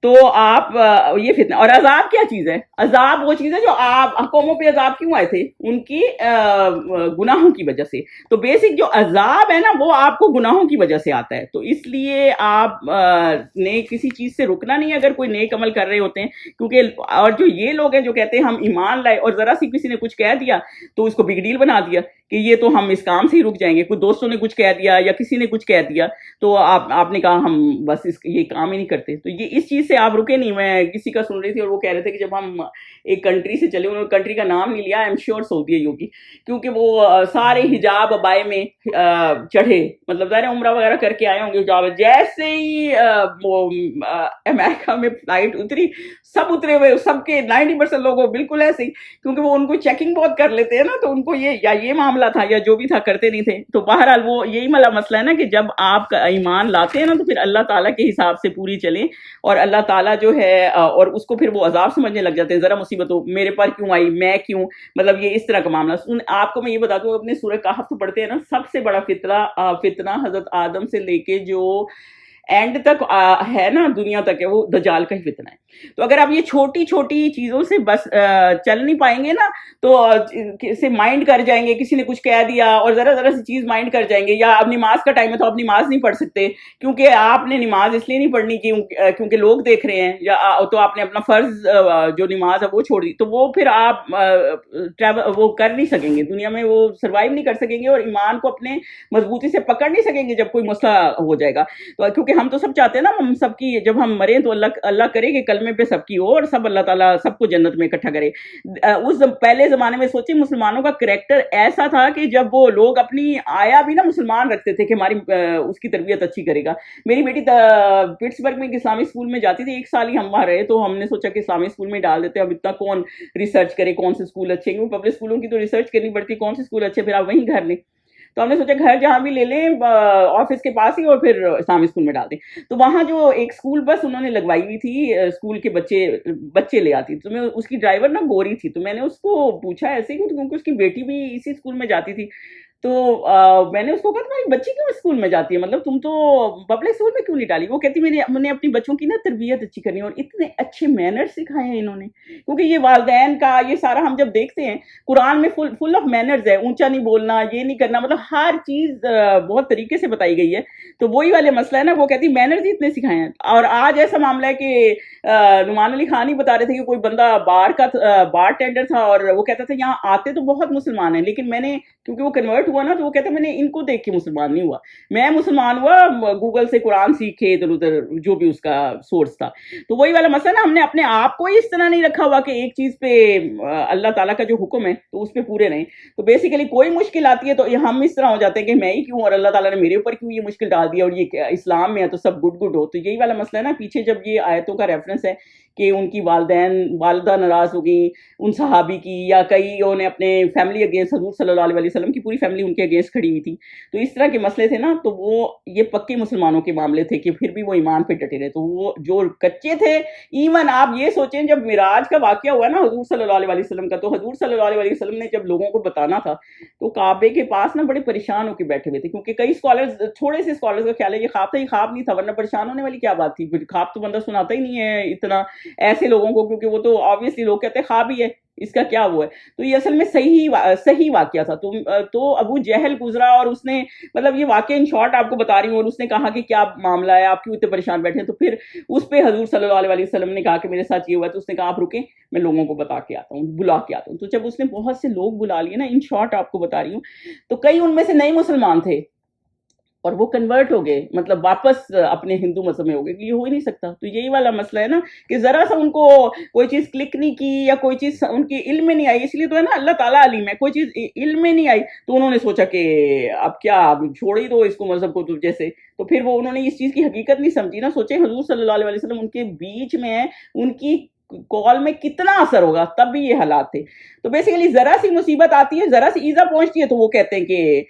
تو آپ یہ فتنہ. اور عذاب کیا چیز ہے؟ عذاب وہ چیز ہے جو آپ قوموں پہ عذاب کیوں آئے تھے؟ ان کی گناہوں کی وجہ سے. تو بیسک جو عذاب ہے نا وہ آپ کو گناہوں کی وجہ سے آتا ہے. تو اس لیے آپ نے کسی چیز سے رکنا نہیں اگر کوئی نیک عمل کر رہے ہوتے ہیں. کیونکہ اور جو یہ لوگ ہیں جو کہتے ہیں ہم ایمان لائے اور ذرا سی کسی نے کچھ کہہ دیا تو اس کو بگ ڈیل بنا دیا کہ یہ تو ہم اس کام سے ہی رک جائیں گے. کوئی دوستوں نے کچھ کہہ دیا یا کسی نے کچھ کہہ دیا تو آپ نے کہا ہم بس یہ کام ہی نہیں کرتے. تو یہ اس چیز سے آپ رکے نہیں. میں کسی کا سن رہی تھی اور وہ کہہ رہے تھے کہ جب ہم ایک کنٹری سے چلے، انہوں نے کنٹری کا نام نہیں لیا، آئی ایم شیور سعودی ہی ہوگی، کیونکہ وہ سارے حجاب ابائے میں چڑھے، مطلب ظاہر عمرہ وغیرہ کر کے آئے ہوں گے حجاب. جیسے ہی وہ امریکہ میں فلائٹ اتری، سب اترے ہوئے، سب کے 90% لوگوں بالکل ایسے ہی، کیونکہ وہ ان کو چیکنگ بہت کر لیتے ہیں نا، تو ان کو یہ معاملہ تھا یا جو بھی تھا کرتے نہیں تھے. تو بہرحال وہ یہی مسئلہ ہے نا کہ جب آپ کا ایمان لاتے ہیں نا تو پھر اللہ تعالیٰ کے حساب سے پوری چلیں، اور اللہ تعالیٰ جو ہے اور اس کو پھر وہ عذاب سمجھنے لگ جاتے ہیں. ذرا مصیبت ہو میرے پر کیوں آئی، میں کیوں، مطلب یہ اس طرح کا معاملہ. آپ کو میں یہ بتا دوں، اپنے سورہ کہف تو پڑھتے ہیں نا، سب سے بڑا فتنہ حضرت آدم سے لے کے جو اینڈ تک ہے نا، دنیا تک ہے، وہ دجال کا ہی فتنہ ہے. تو اگر آپ یہ چھوٹی چھوٹی چیزوں سے بس چل نہیں پائیں گے نا تو سے مائنڈ کر جائیں گے، کسی نے کچھ کہہ دیا اور ذرا سی چیز مائنڈ کر جائیں گے، یا اب نماز کا ٹائم ہے تو آپ نماز نہیں پڑھ سکتے کیونکہ آپ نے نماز اس لیے نہیں پڑھنی کیونکہ لوگ دیکھ رہے ہیں، یا تو آپ نے اپنا فرض جو نماز ہے وہ چھوڑ دی. تو وہ پھر آپ وہ کر نہیں سکیں گے دنیا میں، وہ سروائیو نہیں کر سکیں گے اور ایمان کو اپنے مضبوطی سے پکڑ نہیں سکیں گے جب کوئی مسئلہ ہو جائے گا. تو کیونکہ کیونکہ ہم تو سب چاہتے ہیں نا ہم سب کی جب ہم مریں تو اللہ کرے کہ کلمے پہ سب کی ہو اور سب اللہ تعالیٰ سب کو جنت میں اکٹھا کرے. اس پہلے زمانے میں سوچیں مسلمانوں کا کریکٹر ایسا تھا کہ جب وہ لوگ اپنی آیا بھی نا مسلمان رکھتے تھے کہ ہماری اس کی تربیت اچھی کرے گا. میری بیٹی پٹسبرگ میں ایک اسلامی اسکول میں جاتی تھی, 1 سال ہی ہم وہاں رہے, تو ہم نے سوچا کہ اسلامی اسکول میں ڈال دیتے ہیں, اب اتنا کون ریسرچ کرے کون سے اسکول اچھے, کیونکہ پبلک اسکولوں کی تو ریسرچ کرنی پڑتی کون سے اسکول اچھے, پھر آپ وہیں گھر لیں. تو ہم نے سوچا گھر جہاں بھی لے لیں آفس کے پاس ہی اور پھر اسلامی اسکول میں ڈال دیں. تو وہاں جو ایک اسکول بس انہوں نے لگوائی ہوئی تھی اسکول کے بچے لے آتی, تو میں اس کی ڈرائیور نا گوری تھی, تو میں نے اس کو پوچھا ایسے کیونکہ اس کی بیٹی بھی اسی اسکول میں جاتی تھی. تو میں نے اس کو کہا تمہاری بچی کیوں اسکول میں جاتی ہے, مطلب تم تو پبلک اسکول میں کیوں نہیں ڈالی. وہ کہتی میں نے اپنی بچوں کی نا تربیت اچھی کرنی, اور اتنے اچھے مینر سکھائے ہیں انہوں نے, کیونکہ یہ والدین کا یہ سارا ہم جب دیکھتے ہیں قرآن میں فل آف مینرز ہے, اونچا نہیں بولنا, یہ نہیں کرنا, مطلب ہر چیز بہت طریقے سے بتائی گئی ہے. تو وہی والے مسئلہ ہے نا, وہ کہتی مینرز ہی اتنے سکھائے ہیں. اور آج ایسا معاملہ ہے کہ نعمان علی خان ہی بتا رہے تھے کہ کوئی بندہ بار ٹینڈر تھا, اور وہ کہتا تھا یہاں آتے تو بہت مسلمان ہیں, لیکن میں نے کیونکہ وہ کنورٹ ہوا نا, تو وہ کہتا میں نے ان کو دیکھ کے مسلمان نہیں ہوا, میں مسلمان ہوا گوگل سے قرآن سیکھے ادھر ادھر جو بھی اس کا سورس تھا. تو وہی والا مسئلہ نا, ہم نے اپنے آپ کو اس طرح نہیں رکھا ہوا کہ ایک چیز پہ اللہ تعالیٰ کا جو حکم ہے تو اس پہ پورے رہیں. تو بیسیکلی کوئی مشکل آتی ہے تو ہم اس طرح ہو جاتے ہیں کہ میں ہی کیوں, اور اللہ تعالیٰ نے میرے اوپر کیوں یہ مشکل ڈال دیا, اور یہ اسلام میں ہے تو سب گڈ ہو. تو یہی والا مسئلہ ہے نا. پیچھے جب یہ آیتوں کا ریفرنس ہے کہ ان کی والدہ ناراض ہو گئی ان صحابی کی, یا کئیوں نے اپنے فیملی اگینسٹ, حضور صلی اللہ علیہ وسلم کی پوری فیملی ان کے اگینسٹ کھڑی ہوئی تھی, تو اس طرح کے مسئلے تھے نا, تو وہ یہ پکے مسلمانوں کے معاملے تھے کہ پھر بھی وہ ایمان پہ ڈٹے رہے. تو وہ جو کچے تھے, ایون آپ یہ سوچیں جب معراج کا واقعہ ہوا نا حضور صلی اللہ علیہ وسلم کا, تو حضور صلی اللہ علیہ وسلم نے جب لوگوں کو بتانا تھا تو کعبے کے پاس نا بڑے پریشان ہو کے بیٹھے ہوئے تھے, کیونکہ کئی اسکالرز, تھوڑے سے اسکالرز کا خیال ہے یہ خواب تھا, یہ خواب نہیں تھا, ورنہ پریشان ہونے والی کیا بات تھی, خواب تو بندہ سناتا ہی نہیں ہے اتنا ایسے لوگوں کو, کیونکہ وہ تو آبویسلی لوگ کہتے ہیں خواب ہی ہے, اس کا کیا ہوا ہے. تو یہ اصل میں صحیح واقعہ تھا. تو ابو جہل گزرا, اور اس نے مطلب یہ واقعہ ان شارٹ آپ کو بتا رہی ہوں, اور اس نے کہا کہ کیا معاملہ ہے, آپ کیوں اتنے پریشان بیٹھے ہیں. تو پھر اس پہ حضور صلی اللہ علیہ وسلم نے کہا کہ میرے ساتھ یہ ہوا ہے, تو اس نے کہا آپ رکیں میں لوگوں کو بتا کے آتا ہوں, بلا کے آتا ہوں. تو جب اس نے بہت سے لوگ بلا لیے نا, ان شارٹ آپ کو بتا رہی ہوں, تو کئی ان میں سے نئے مسلمان تھے اور وہ کنورٹ ہو گئے, مطلب واپس اپنے ہندو مذہب میں ہو گئے, کہ یہ ہو ہی نہیں سکتا. تو یہی والا مسئلہ ہے نا کہ ذرا سا ان کو کوئی چیز کلک نہیں کی, یا کوئی چیز ان کی علم میں نہیں آئی, اس لیے تو ہے نا اللہ تعالیٰ علیم ہے, کوئی چیز علم میں نہیں آئی تو انہوں نے سوچا کہ اب کیا چھوڑ ہی دو اس کو مذہب کو, تو جیسے تو پھر وہ انہوں نے اس چیز کی حقیقت نہیں سمجھی نا. سوچیں حضور صلی اللہ علیہ وسلم ان کے بیچ میں ہیں, ان کی کال میں کتنا اثر ہوگا, تب بھی یہ حالات تھے. تو بیسیکلی ذرا سی مصیبت آتی ہے, ذرا سی ایزا پہنچتی ہے, تو وہ کہتے ہیں کہ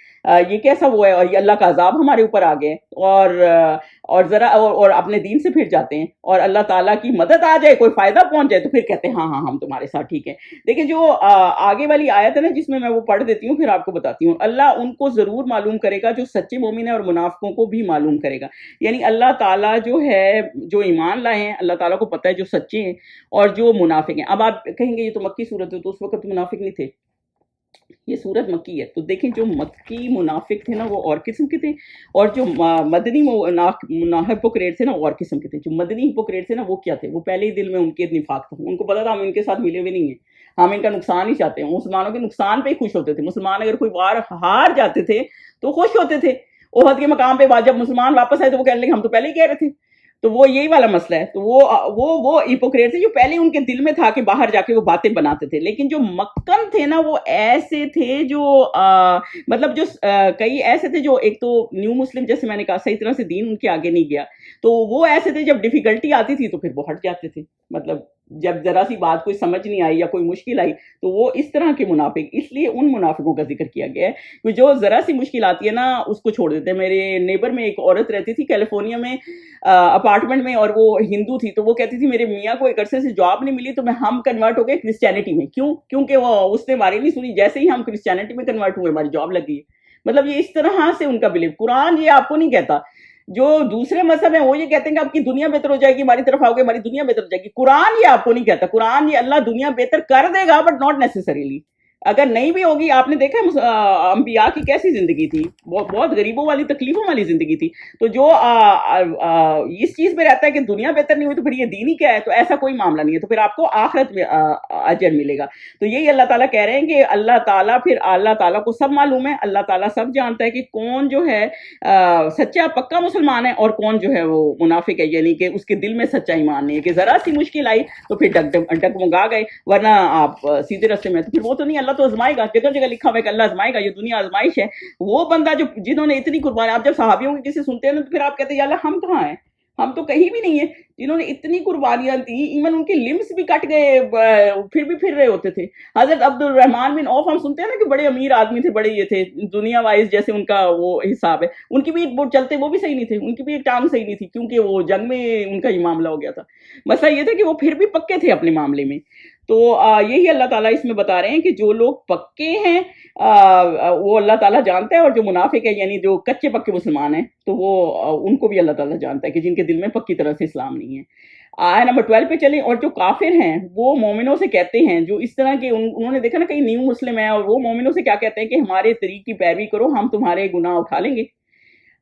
یہ کیسا وہ ہے, اور یہ اللہ کا عذاب ہمارے اوپر آ گئے, اور ذرا اور اپنے دین سے پھر جاتے ہیں, اور اللہ تعالیٰ کی مدد آ جائے, کوئی فائدہ پہنچ جائے, تو پھر کہتے ہیں ہاں ہم تمہارے ساتھ ٹھیک ہیں. دیکھیں جو آگے والی آیت ہے نا, جس میں وہ پڑھ دیتی ہوں, پھر آپ کو بتاتی ہوں. اللہ ان کو ضرور معلوم کرے گا جو سچے مومن ہیں, اور منافقوں کو بھی معلوم کرے گا. یعنی اللہ تعالیٰ جو ہے, جو ایمان لائے ہیں, اللہ تعالیٰ کو پتہ ہے جو سچے ہیں اور جو منافق ہیں. اب آپ کہیں گے یہ تو مکی صورت ہے, تو اس وقت منافق نہیں تھے, یہ صورت مکی ہے. تو دیکھیں جو مکی منافق تھے نا وہ اور قسم کے تھے, اور جو مدنی ہپوکریٹ تھے نا وہ اور قسم کے تھے. جو مدنی ہپوکریٹ تھے نا وہ کیا تھے, وہ پہلے ہی دل میں ان کے نفاق تھا, ان کو پتا تھا ہم ان کے ساتھ ملے ہوئے نہیں ہیں, ہم ان کا نقصان ہی چاہتے ہیں. مسلمانوں کے نقصان پہ ہی خوش ہوتے تھے. مسلمان اگر کوئی وار ہار جاتے تھے تو خوش ہوتے تھے. احد کے مقام پہ جب مسلمان واپس آئے تو وہ کہنے لگے ہم تو پہلے ہی کہہ رہے تھے. تو وہ یہی والا مسئلہ ہے. تو وہ ہپوکریٹ تھے جو پہلے ان کے دل میں تھا کہ باہر جا کے وہ باتیں بناتے تھے. لیکن جو مکن تھے نا وہ ایسے تھے جو مطلب جو کئی ایسے تھے جو, ایک تو نیو مسلم جیسے میں نے کہا صحیح طرح سے دین ان کے آگے نہیں گیا, تو وہ ایسے تھے جب ڈیفیکلٹی آتی تھی تو پھر وہ ہٹ جاتے تھے. مطلب جب ذرا سی بات کوئی سمجھ نہیں آئی یا کوئی مشکل آئی تو وہ اس طرح کے منافق, اس لیے ان منافقوں کا ذکر کیا گیا ہے کہ جو ذرا سی مشکل آتی ہے نا اس کو چھوڑ دیتے ہیں. میرے نیبر میں ایک عورت رہتی تھی کیلیفورنیا میں اپارٹمنٹ میں, اور وہ ہندو تھی. تو وہ کہتی تھی میرے میاں کو ایک عرصے سے جاب نہیں ملی تو ہم کنورٹ ہو گئے کرسچینٹی میں. کیونکہ وہ اس نے ہماری نہیں سنی, جیسے ہی ہم کرسچینٹی میں کنورٹ ہوئے ہماری جاب لگ گئی. مطلب یہ اس طرح سے ان کا بلیو. قرآن یہ آپ کو نہیں کہتا. جو دوسرے مذہب ہیں وہ یہ کہتے ہیں کہ آپ کی دنیا بہتر ہو جائے گی, ہماری طرف آؤ گے ہماری دنیا بہتر ہو جائے گی. قرآن یہ آپ کو نہیں کہتا. قرآن یہ اللہ دنیا بہتر کر دے گا بٹ ناٹ نیسسریلی. اگر نہیں بھی ہوگی، آپ نے دیکھا انبیاء کی کیسی زندگی تھی، بہت غریبوں والی تکلیفوں والی زندگی تھی. تو جو اس چیز پہ رہتا ہے کہ دنیا بہتر نہیں ہوئی تو پھر یہ دین ہی کیا ہے، تو ایسا کوئی معاملہ نہیں ہے. تو پھر آپ کو آخرت میں اجر ملے گا. تو یہی اللہ تعالیٰ کہہ رہے ہیں کہ اللہ تعالیٰ کو سب معلوم ہے، اللہ تعالیٰ سب جانتا ہے کہ کون جو ہے سچا پکا مسلمان ہے اور کون جو ہے وہ منافق ہے، یعنی کہ اس کے دل میں سچا ایمان نہیں ہے. کہ ذرا سی مشکل آئی تو پھر ڈگمگا گئے، ورنہ آپ سیدھے راستے میں. تو پھر وہ تو نہیں، اللہ تو آزمائے گا. جگہ جگہ لکھا ہوا ہے کہ اللہ آزمائے گا، یہ دنیا آزمائش ہے. وہ بندہ جنہوں نے اتنی قربانی، آپ جب صحابیوں کی کسی سنتے ہیں نا تو پھر آپ کہتے ہیں یا اللہ ہم کہاں ہیں، ہم تو کہیں بھی نہیں ہیں. جنہوں نے اتنی قربانیاں دی، ایون ان کے لمس بھی کٹ گئے پھر بھی پھر رہے ہوتے تھے. حضرت عبد الرحمن بن عوف ہم سنتے ہیں نا کہ بڑے امیر آدمی تھے، بڑے یہ تھے دنیا وائز، جیسے ان کا وہ حساب ہے. ان کی بھی وہ چلتے وہ بھی صحیح نہیں تھے، ان کی بھی ایک ٹانگ صحیح نہیں تھی، کیونکہ وہ جنگ میں ان کا یہ معاملہ ہو گیا تھا. مسئلہ یہ تھا کہ وہ پھر بھی پکے تھے اپنے معاملے میں. تو یہی اللہ تعالیٰ اس میں بتا رہے ہیں کہ جو لوگ پکے ہیں وہ اللہ تعالیٰ جانتا ہے، اور جو منافق ہے یعنی جو کچے پکے مسلمان ہیں تو وہ ان کو بھی اللہ تعالیٰ جانتا ہے کہ جن کے دل میں پکی طرح سے اسلام نہیں ہے. آیا نمبر 12 پہ چلیں. اور جو کافر ہیں وہ مومنوں سے کہتے ہیں، جو اس طرح کے انہوں نے دیکھا نا کئی نیو مسلم ہیں، اور وہ مومنوں سے کیا کہتے ہیں کہ ہمارے طریق کی پیروی کرو، ہم تمہارے گناہ اٹھا لیں گے.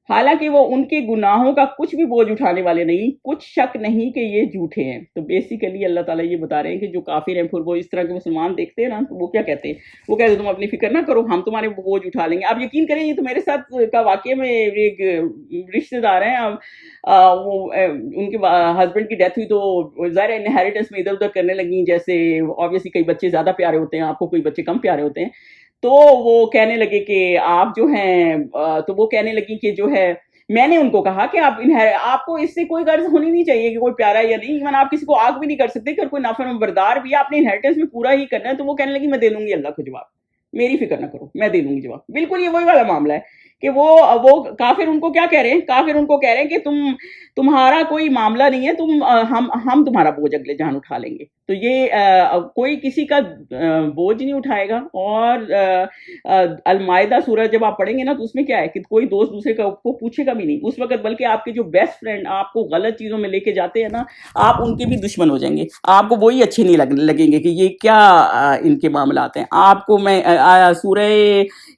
حالانکہ وہ ان کے گناہوں کا کچھ بھی بوجھ اٹھانے والے نہیں، کچھ شک نہیں کہ یہ جھوٹے ہیں. تو بیسیکلی اللہ تعالیٰ یہ بتا رہے ہیں کہ جو کافر ہیں پھر وہ اس طرح کے مسلمان دیکھتے ہیں نا تو وہ کیا کہتے ہیں، وہ کہتے ہیں تم اپنی فکر نہ کرو، ہم تمہارے بوجھ اٹھا لیں گے. آپ یقین کریں یہ تو میرے ساتھ کا واقعہ میں ایک رشتے دار ہیں، وہ ان کے ہسبینڈ کی ڈیتھ ہوئی تو ظاہر انہیریٹنس میں ادھر ادھر کرنے لگیں. جیسے آبویسلی کئی بچے زیادہ پیارے ہوتے ہیں آپ کو، کوئی بچے کم پیارے ہوتے ہیں. تو وہ کہنے لگے کہ آپ جو ہیں، تو وہ کہنے لگی کہ جو ہے میں نے ان کو کہا کہ آپ کو اس سے کوئی غرض ہونی نہیں چاہیے کہ کوئی پیارا یا نہیں. ایون آپ کسی کو آگ بھی نہیں کر سکتے کہ کوئی نافرمان بردار بھی آپ نے انہیریٹنس میں پورا ہی کرنا ہے. تو وہ کہنے لگی میں دے لوں گی اللہ کو جواب، میری فکر نہ کرو، میں دے لوں گی جواب. بالکل یہ وہی والا معاملہ ہے کہ وہ کافر ان کو کیا کہہ رہے ہیں، کافر ان کو کہہ رہے ہیں کہ تمہارا کوئی معاملہ نہیں ہے، ہم تمہارا بوجھ اگلے جہان اٹھا لیں گے. تو یہ کوئی کسی کا بوجھ نہیں اٹھائے گا. اور المائدہ سورہ جب آپ پڑھیں گے نا تو اس میں کیا ہے کہ کوئی دوست دوسرے کو پوچھے گا بھی نہیں اس وقت، بلکہ آپ کے جو بیسٹ فرینڈ آپ کو غلط چیزوں میں لے کے جاتے ہیں نا، آپ ان کے بھی دشمن ہو جائیں گے. آپ کو وہی اچھے نہیں لگیں گے کہ یہ کیا ان کے معاملات ہیں. آپ کو میں سورہ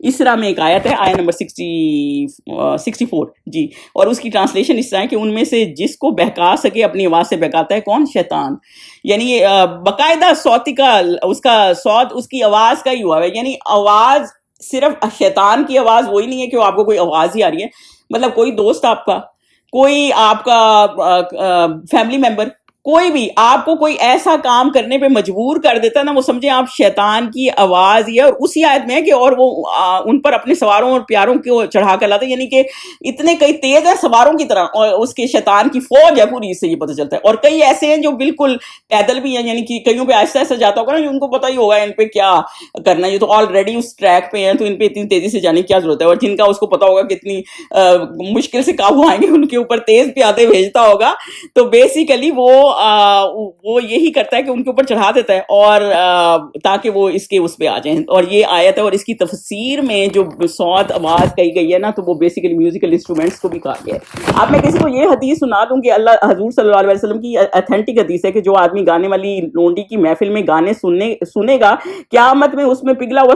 اسراء میں ایک آیت ہے، آیت نمبر 64 جی، اور اس کی ٹرانسلیشن اس طرح ہے کہ ان میں سے جس کو بہکا سکے اپنی آواز سے بہکاتا ہے کون؟ شیطان. یعنی باقاعدہ صوتی کا اس کا صوت اس کی آواز کا ہی ہوا ہے. یعنی آواز صرف شیطان کی آواز وہی نہیں ہے کہ وہ آپ کو کوئی آواز ہی آ رہی ہے، مطلب کوئی دوست آپ کا، کوئی آپ کا فیملی ممبر، کوئی بھی آپ کو کوئی ایسا کام کرنے پہ مجبور کر دیتا ہے نا، وہ سمجھیں آپ شیطان کی آواز ہی ہے. اور اسی آیت میں ہے کہ اور وہ ان پر اپنے سواروں اور پیاروں کو چڑھا کر لاتے، یعنی کہ اتنے کئی تیز ہیں سواروں کی طرح، اور اس کے شیطان کی فوج ہے پوری. اس سے یہ پتہ چلتا ہے. اور کئی ایسے ہیں جو بالکل پیدل بھی ہیں، یعنی کہ کئیوں پہ آہستہ آہستہ جاتا ہوگا نا، ان کو پتہ ہی ہوگا ان پہ کیا کرنا ہے، یہ تو آلریڈی اس ٹریک پہ ہیں تو ان پہ اتنی تیزی سے جانے کی کیا ضرورت ہے. اور جن کا اس کو پتہ ہوگا کہ اتنی مشکل سے قابو آئیں گے، ان کے اوپر تیز پیادے بھیجتا ہوگا. تو بیسیکلی وہ یہی کرتا ہے کہ ان کے اوپر چڑھا دیتا ہے، اور تاکہ وہ اس کے اس پہ آ جائیں. اور یہ آیت ہے، اور اس کی تفسیر میں جو صوت آواز کہی گئی ہے نا تو وہ بیسیکلی میوزیکل انسٹرومنٹس کو بھی کہا گیا ہے. اب میں کسی کو یہ حدیث سنا دوں کہ اللہ حضور صلی اللہ علیہ وسلم کی اتھینٹک حدیث ہے کہ جو آدمی گانے والی لونڈی کی محفل میں گانے سنے گا، قیامت میں اس میں پگھلا ہوا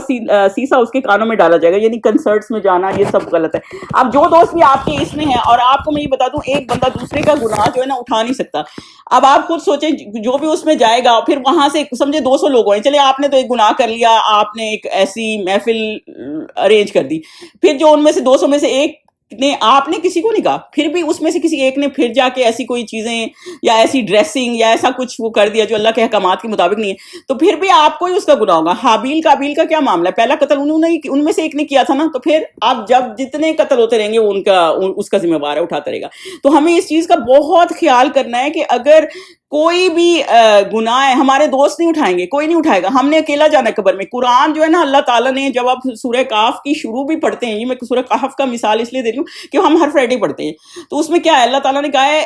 سیسا اس کے کانوں میں ڈالا جائے گا. یعنی کنسرٹس میں جانا یہ سب غلط ہے. اب جو دوست بھی آپ کے اس میں ہیں، اور آپ کو میں یہ بتا دوں ایک بندہ دوسرے کا گناہ جو ہے نا اٹھا نہیں سکتا. اب آپ خود سوچیں جو بھی اس میں جائے گا، پھر وہاں سے سمجھے 200 لوگ ہیں، چلے آپ نے تو ایک گناہ کر لیا، آپ نے ایک ایسی محفل ارینج کر دی، پھر جو ان میں سے 200 میں سے ایک نے، آپ نے کسی کو نہیں کہا، پھر بھی اس میں سے کسی ایک نے پھر جا کے ایسی کوئی چیزیں یا ایسی ڈریسنگ یا ایسا کچھ وہ کر دیا جو اللہ کے احکامات کے مطابق نہیں ہے، تو پھر بھی آپ کو ہی اس کا گناہ ہوگا. حابیل قابیل کا کیا معاملہ ہے؟ پہلا قتل ان میں سے ایک نے کیا تھا نا، تو پھر آپ جب جتنے قتل ہوتے رہیں گے وہ اس کا ذمہ وار ہے، اٹھاتا رہے گا. تو ہمیں اس چیز کا بہت خیال کرنا ہے کہ اگر کوئی بھی گناہ ہے، ہمارے دوست نہیں اٹھائیں گے، کوئی نہیں اٹھائے گا، ہم نے اکیلا جانا ہے قبر میں. قرآن جو ہے نا اللہ تعالیٰ نے، جب آپ سورہ کہف کی شروع بھی پڑھتے ہیں، یہ میں سورہ کہف کا مثال اس لیے دے رہی ہوں کہ ہم ہر فرائیڈے پڑھتے ہیں، تو اس میں کیا ہے اللہ تعالیٰ نے کہا ہے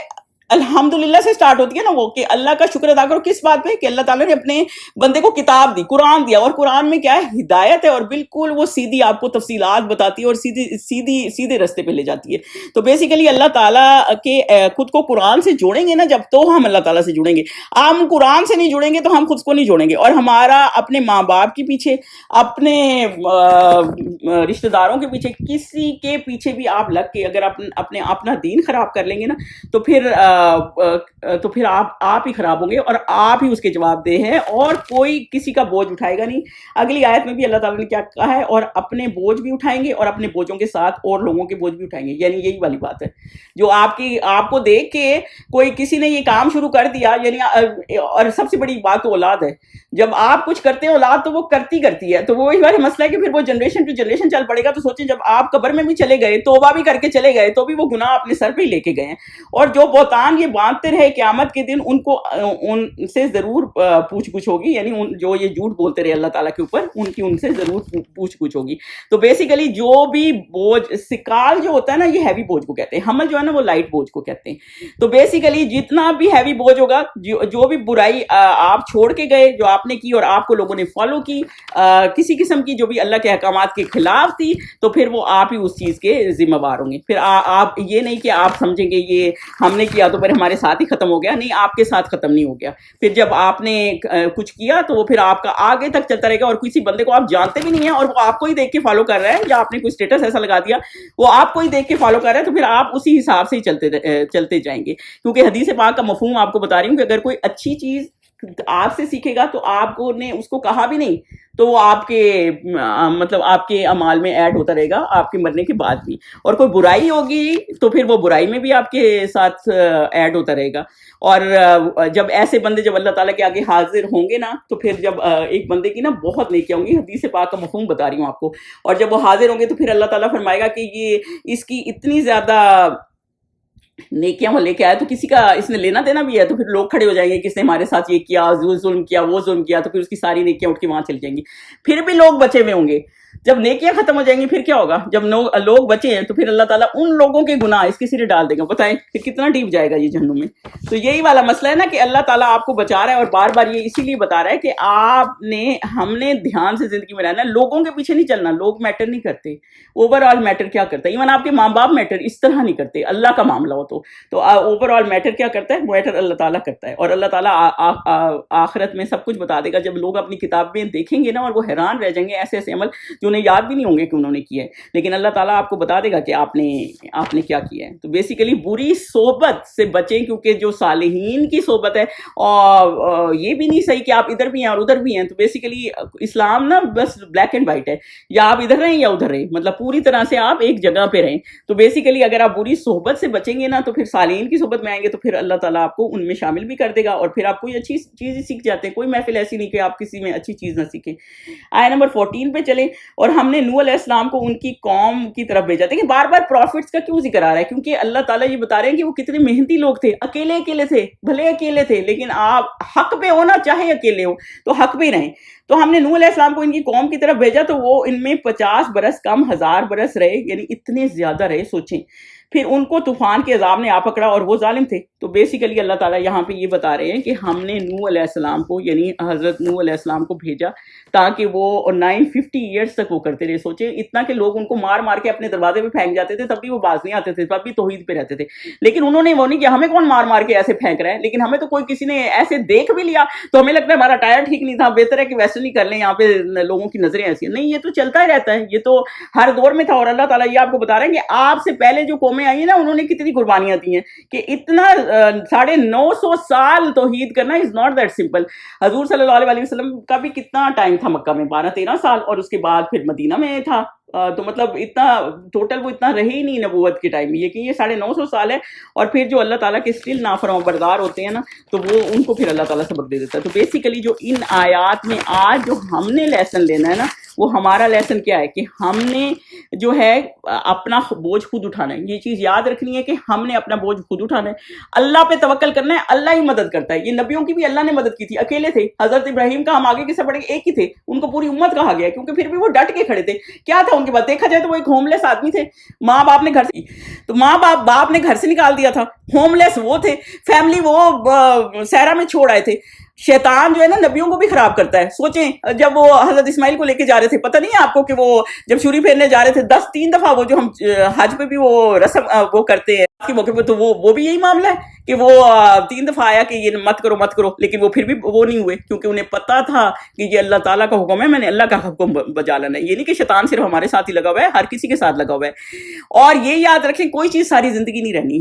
الحمدللہ سے سٹارٹ ہوتی ہے نا وہ, کہ اللہ کا شکر ادا کرو کس بات پہ, کہ اللہ تعالیٰ نے اپنے بندے کو کتاب دی, قرآن دیا, اور قرآن میں کیا ہے, ہدایت ہے, اور بالکل وہ سیدھی آپ کو تفصیلات بتاتی ہے اور سیدھے راستے پہ لے جاتی ہے. تو بیسیکلی اللہ تعالیٰ کے خود کو قرآن سے جوڑیں گے نا جب, تو ہم اللہ تعالیٰ سے جڑیں گے. ہم قرآن سے نہیں جڑیں گے تو ہم خود کو نہیں جوڑیں گے, اور ہمارا اپنے ماں باپ کے پیچھے, اپنے رشتہ داروں کے پیچھے, کسی کے پیچھے بھی آپ لگ کے اگر اپنا دین خراب کر لیں گے نا, تو پھر آپ ہی خراب ہوں گے, اور آپ ہی اس کے جواب دہ ہیں, اور کوئی کسی کا بوجھ اٹھائے گا نہیں. اگلی آیت میں بھی اللہ تعالیٰ نے کیا کہا ہے, اور اپنے بوجھ بھی اٹھائیں گے اور اپنے بوجھوں کے ساتھ اور لوگوں کے بوجھ بھی اٹھائیں گے. یعنی یہی والی بات ہے, جو آپ کو دیکھ کے کوئی کسی نے یہ کام شروع کر دیا, یعنی اور سب سے بڑی بات تو اولاد ہے. جب آپ کچھ کرتے ہیں اولاد تو وہ کرتی ہے, تو وہی والا مسئلہ ہے کہ پھر وہ جنریشن ٹو جنریشن چل پڑے گا. تو سوچیں جب آپ قبر میں بھی چلے گئے, توبہ بھی کر کے چلے گئے, تو بھی وہ گناہ اپنے سر پہ ہی لے کے گئے ہیں. اور جو بہتان یہ باندھتے رہے قیامت کے دن, ان سے ضرور پوچھ گچھ ہوگی. یعنی جو یہ جھوٹ بولتے رہے اللہ تعالیٰ کے اوپر, ان سے ضرور پوچھ گچھ ہوگی. تو بیسیکلی جو بھی بوجھ, سکال جو ہوتا ہے نا, یہ ہیوی بوجھ کو کہتے ہیں, حمل جو ہے نا وہ لائٹ بوجھ کو کہتے ہیں. تو بیسیکلی جتنا بھی ہیوی بوجھ ہوگا, جو بھی برائی آپ چھوڑ کے گئے, جو آپ نے کی اور آپ کو لوگوں نے فالو کی, کسی قسم کی جو بھی اللہ کے احکامات کے خلاف تھی, تو پھر وہ آپ ہی اس چیز کے ذمہ دار ہوں گے. پھر آپ یہ نہیں کہ آپ سمجھیں گے یہ ہم نے کیا تو پھر ہمارے ساتھ ہی ختم ہو گیا. نہیں, آپ کے ساتھ ختم نہیں ہو گیا. پھر جب آپ نے کچھ کیا تو وہ پھر آپ کا آگے تک چلتا رہے گا, اور کسی بندے کو آپ جانتے بھی نہیں ہیں اور وہ آپ کو ہی دیکھ کے فالو کر رہا ہے, یا آپ نے کوئی اسٹیٹس ایسا لگا دیا وہ آپ کو ہی دیکھ کے فالو کر رہا ہے, تو پھر آپ اسی حساب سے ہی چلتے جائیں گے. کیونکہ حدیث پاک کا مفہوم آپ کو بتا رہی ہوں کہ اگر کوئی اچھی چیز آپ سے سیکھے گا تو آپ کو نے اس کو کہا بھی نہیں, تو وہ آپ کے اعمال میں ایڈ ہوتا رہے گا آپ کے مرنے کے بعد بھی. اور کوئی برائی ہوگی تو پھر وہ برائی میں بھی آپ کے ساتھ ایڈ ہوتا رہے گا. اور جب ایسے بندے جب اللہ تعالیٰ کے آگے حاضر ہوں گے نا, تو پھر جب ایک بندے کی نا بہت نیکیاں ہوں گی, حدیث پاک کا مفہوم بتا رہی ہوں آپ کو, اور جب وہ حاضر ہوں گے تو پھر اللہ تعالیٰ فرمائے گا کہ یہ اس کی اتنی زیادہ نیکیاں وہ لے کے آیا, تو کسی کا اس نے لینا دینا بھی ہے, تو پھر لوگ کھڑے ہو جائیں گے کس نے ہمارے ساتھ یہ کیا, ظلم کیا, وہ ظلم کیا, تو پھر اس کی ساری نیکیاں اٹھ کے وہاں چل جائیں گی. پھر بھی لوگ بچے ہوئے ہوں گے. جب نیکیاں ختم ہو جائیں گی پھر کیا ہوگا, جب لوگ بچے ہیں تو پھر اللہ تعالیٰ ان لوگوں کے گناہ اس کے سرے ڈال دے گا. بتائیں پھر کتنا ڈیپ جائے گا یہ جہنم میں. تو یہی والا مسئلہ ہے نا کہ اللہ تعالیٰ آپ کو بچا رہا ہے, اور بار بار یہ اسی لیے بتا رہا ہے کہ ہم نے دھیان سے زندگی میں رہنا ہے, لوگوں کے پیچھے نہیں چلنا. لوگ میٹر نہیں کرتے, اوور آل میٹر کیا کرتا ہے, ایون آپ کے ماں باپ میٹر اس طرح نہیں کرتے, اللہ کا معاملہ ہو تو اوور آل میٹر کیا کرتا ہے, میٹر اللہ تعالیٰ کرتا ہے. اور اللہ تعالیٰ آخرت میں سب کچھ بتا دے گا. جب لوگ اپنی کتابیں دیکھیں گے نا, اور وہ حیران رہ جائیں گے, ایسے ایسے عمل جو انہیں یاد بھی نہیں ہوں گے کہ انہوں نے کیا ہے, لیکن اللہ تعالیٰ آپ کو بتا دے گا کہ آپ نے کیا کیا ہے. تو بیسیکلی بری صحبت سے بچیں, کیونکہ جو صالحین کی صحبت ہے, اور یہ بھی نہیں صحیح کہ آپ ادھر بھی ہیں اور ادھر بھی ہیں. تو بیسیکلی اسلام نا بس بلیک اینڈ وائٹ ہے, یا آپ ادھر رہیں یا ادھر رہیں, مطلب پوری طرح سے آپ ایک جگہ پہ رہیں. تو بیسیکلی اگر آپ بری صحبت سے بچیں گے نا, تو پھر صالحین کی صحبت میں آئیں گے, تو پھر اللہ تعالیٰ آپ کو ان میں شامل بھی کر دے گا, اور پھر آپ کوئی اچھی چیز ہی سیکھ جاتے ہیں. کوئی محفل ایسی نہیں کہ آپ کسی میں اچھی چیز نہ سیکھیں. آیت نمبر 14 پہ چلیں. اور ہم نے نوح علیہ السلام کو ان کی قوم کی طرف بھیجا. دیکھیں بار بار پروفٹس کا کیوں ذکر آ رہا ہے, کیونکہ اللہ تعالیٰ یہ بتا رہے ہیں کہ وہ کتنے محنتی لوگ تھے, اکیلے تھے, بھلے اکیلے تھے, لیکن آپ حق پہ ہو نا, چاہے اکیلے ہو تو حق پہ ہی رہیں. تو ہم نے نوح علیہ السلام کو ان کی قوم کی طرف بھیجا, تو وہ ان میں 50 برس کم 1000 برس رہے, یعنی اتنے زیادہ رہے. سوچیں, پھر ان کو طوفان کے عذاب نے آ پکڑا اور وہ ظالم تھے. تو بیسیکلی اللہ تعالیٰ یہاں پہ یہ بتا رہے ہیں کہ ہم نے نوح علیہ السلام کو, یعنی حضرت نوح علیہ السلام کو بھیجا تاکہ وہ 950 ایئرس تک وہ کرتے رہے. سوچیں اتنا کہ لوگ ان کو مار مار کے اپنے دروازے پہ پھینک جاتے تھے, تب بھی وہ باز نہیں آتے تھے, تب بھی توحید پہ رہتے تھے. لیکن انہوں نے وہ نہیں کیا, ہمیں کون مار مار کے ایسے پھینک رہا ہے, لیکن ہمیں تو کوئی کسی نے ایسے دیکھ بھی لیا تو ہمیں لگتا ہے ہمارا ٹائر ٹھیک نہیں تھا, بہتر ہے کہ ویسے نہیں کر لیں, یہاں پہ لوگوں کی نظریں ایسی ہیں. نہیں, یہ تو چلتا ہی رہتا ہے, یہ تو ہر دور میں تھا. اور اللہ تعالیٰ یہ آپ کو بتا رہے ہیں کہ آپ سے پہلے جو قومیں آئی ہیں نا, انہوں نے کتنی قربانیاں دی ہیں, کہ اتنا 950 سال توحید کرنا از ناٹ دیٹ سمپل. حضور صلی اللہ علیہ وسلم کا بھی کتنا ٹائم تھا مکہ میں, 12-13 سال, اور اس کے بعد پھر مدینہ میں تھا. تو مطلب اتنا ٹوٹل وہ اتنا رہے ہی نہیں نبوت کے ٹائم میں, یہ 950 سال ہے. اور پھر جو اللہ تعالیٰ کے اسٹل نافرمانبردار ہوتے ہیں نا, تو وہ ان کو پھر اللہ تعالیٰ سبق دے دیتا ہے. تو بیسیکلی جو ان آیات میں آج جو ہم نے لیسن لینا ہے نا, وہ ہمارا لیسن کیا ہے کہ ہم نے جو ہے اپنا بوجھ خود اٹھانا ہے. یہ چیز یاد رکھنی ہے کہ ہم نے اپنا بوجھ خود اٹھانا ہے, اللہ پہ توکل کرنا ہے, اللہ ہی مدد کرتا ہے. یہ نبیوں کی بھی اللہ نے مدد کی تھی, اکیلے تھے. حضرت ابراہیم کا ہم آگے کس سے پڑھیں گے, ایک ہی تھے, ان کو پوری امت کہا گیا کیونکہ پھر بھی وہ ڈٹ کے کھڑے تھے. کیا تھا ان کے بعد دیکھا جائے تو وہ ایک ہوم لیس آدمی تھے, ماں باپ نے گھر سے, تو ماں باپ نے گھر سے نکال دیا تھا, ہوم لیس وہ تھے, فیملی وہ صحرا میں چھوڑ آئے تھے. شیطان جو ہے نا نبیوں کو بھی خراب کرتا ہے. سوچیں جب وہ حضرت اسماعیل کو لے کے جا رہے تھے, پتہ نہیں ہے آپ کو کہ وہ جب چھری پھیرنے جا رہے تھے 3 دفعہ, وہ جو ہم حج پہ بھی وہ رسم وہ کرتے ہیں کے موقع پہ, تو وہ بھی یہی معاملہ ہے کہ وہ 3 دفعہ آیا کہ یہ مت کرو, لیکن وہ پھر بھی وہ نہیں ہوئے کیونکہ انہیں پتا تھا کہ یہ اللہ تعالیٰ کا حکم ہے, میں نے اللہ کا حکم بجا لانا ہے. یہ نہیں کہ شیطان صرف ہمارے ساتھ ہی لگا ہوا ہے, ہر کسی کے ساتھ لگا ہوا ہے. اور یہ یاد رکھیں کوئی چیز ساری زندگی نہیں رہنی.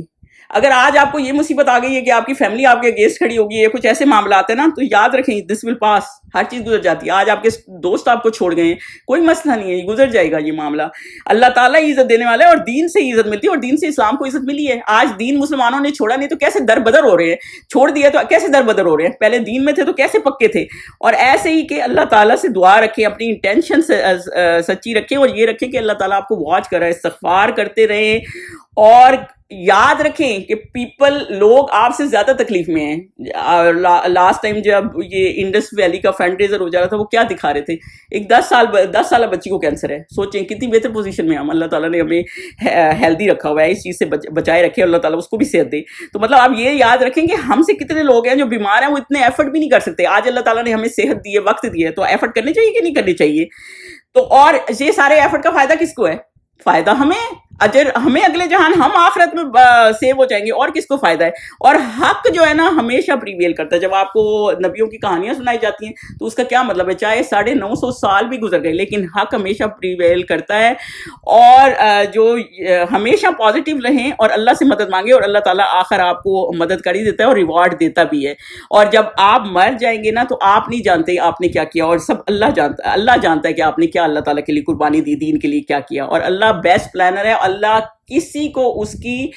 اگر آج آپ کو یہ مصیبت آ گئی ہے کہ آپ کی فیملی آپ کے اگینسٹ کھڑی ہوگی, کچھ ایسے معاملات ہیں نا, تو یاد رکھیں دس ول پاس, ہر چیز گزر جاتی ہے. آج آپ کے دوست آپ کو چھوڑ گئے ہیں, کوئی مسئلہ نہیں ہے, یہ گزر جائے گا یہ معاملہ. اللہ تعالیٰ ہی عزت دینے والا ہے, اور دین سے ہی عزت ملتی ہے, اور دین سے اسلام کو عزت ملی ہے. آج دین مسلمانوں نے چھوڑا نہیں تو کیسے در بدر ہو رہے ہیں, چھوڑ دیا تو کیسے در بدر ہو رہے ہیں, پہلے دین میں تھے تو کیسے پکے تھے. اور ایسے ہی کہ اللہ تعالیٰ سے دعا رکھیں, اپنی انٹینشن سچی رکھیں, اور یہ رکھیں کہ اللہ تعالیٰ آپ کو واچ کر رہا ہے, استغفار کرتے رہیں. اور یاد رکھیں کہ لوگ آپ سے زیادہ تکلیف میں ہیں. لاسٹ ٹائم جب یہ انڈس ویلی کا فنڈ ریزر ہو جا رہا تھا, وہ کیا دکھا رہے تھے, ایک 10 سالہ بچی کو کینسر ہے. سوچیں کتنی بہتر پوزیشن میں ہم, اللہ تعالیٰ نے ہمیں ہیلدی رکھا ہوا ہے, اس چیز سے بچائے رکھے, اللہ تعالیٰ اس کو بھی صحت دے. تو مطلب آپ یہ یاد رکھیں کہ ہم سے کتنے لوگ ہیں جو بیمار ہیں, وہ اتنے ایفرٹ بھی نہیں کر سکتے. آج اللہ تعالیٰ نے ہمیں صحت دی ہے, وقت دی ہے, تو ایفرٹ کرنی چاہیے کہ نہیں کرنی چاہیے. تو اور یہ سارے ایفرٹ کا فائدہ کس کو ہے, فائدہ ہمیں, اجر ہمیں اگلے جہان, ہم آخرت میں سیو ہو جائیں گے, اور کس کو فائدہ ہے. اور حق جو ہے نا ہمیشہ پریویل کرتا ہے. جب آپ کو نبیوں کی کہانیاں سنائی جاتی ہیں تو اس کا کیا مطلب ہے, چاہے 950 سال بھی گزر گئے, لیکن حق ہمیشہ پریویل کرتا ہے. اور جو ہمیشہ پازیٹیو رہیں اور اللہ سے مدد مانگے, اور اللہ تعالیٰ آخر آپ کو مدد کر ہی دیتا ہے اور ریوارڈ دیتا بھی ہے. اور جب آپ مر جائیں گے نا تو آپ نہیں جانتے آپ نے کیا کیا, اور سب اللہ جانتا ہے کہ آپ نے کیا اللہ تعالیٰ کے لیے قربانی دی, دین کے لیے کیا کیا. اور اللہ بیسٹ پلانر ہے, اللہ کسی کو اس کی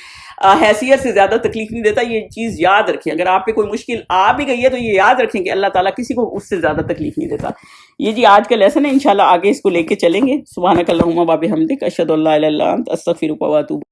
حیثیت سے زیادہ تکلیف نہیں دیتا. یہ چیز یاد رکھیں, اگر آپ پہ کوئی مشکل آ بھی گئی ہے تو یہ یاد رکھیں کہ اللہ تعالیٰ کسی کو اس سے زیادہ تکلیف نہیں دیتا. یہ جی آج کا لیسن ہے, انشاءاللہ آگے اس کو لے کے چلیں گے. سبحانک اللہم و بحمدک, اشہد ان لا الہ الا انت, استغفرک و اتوب.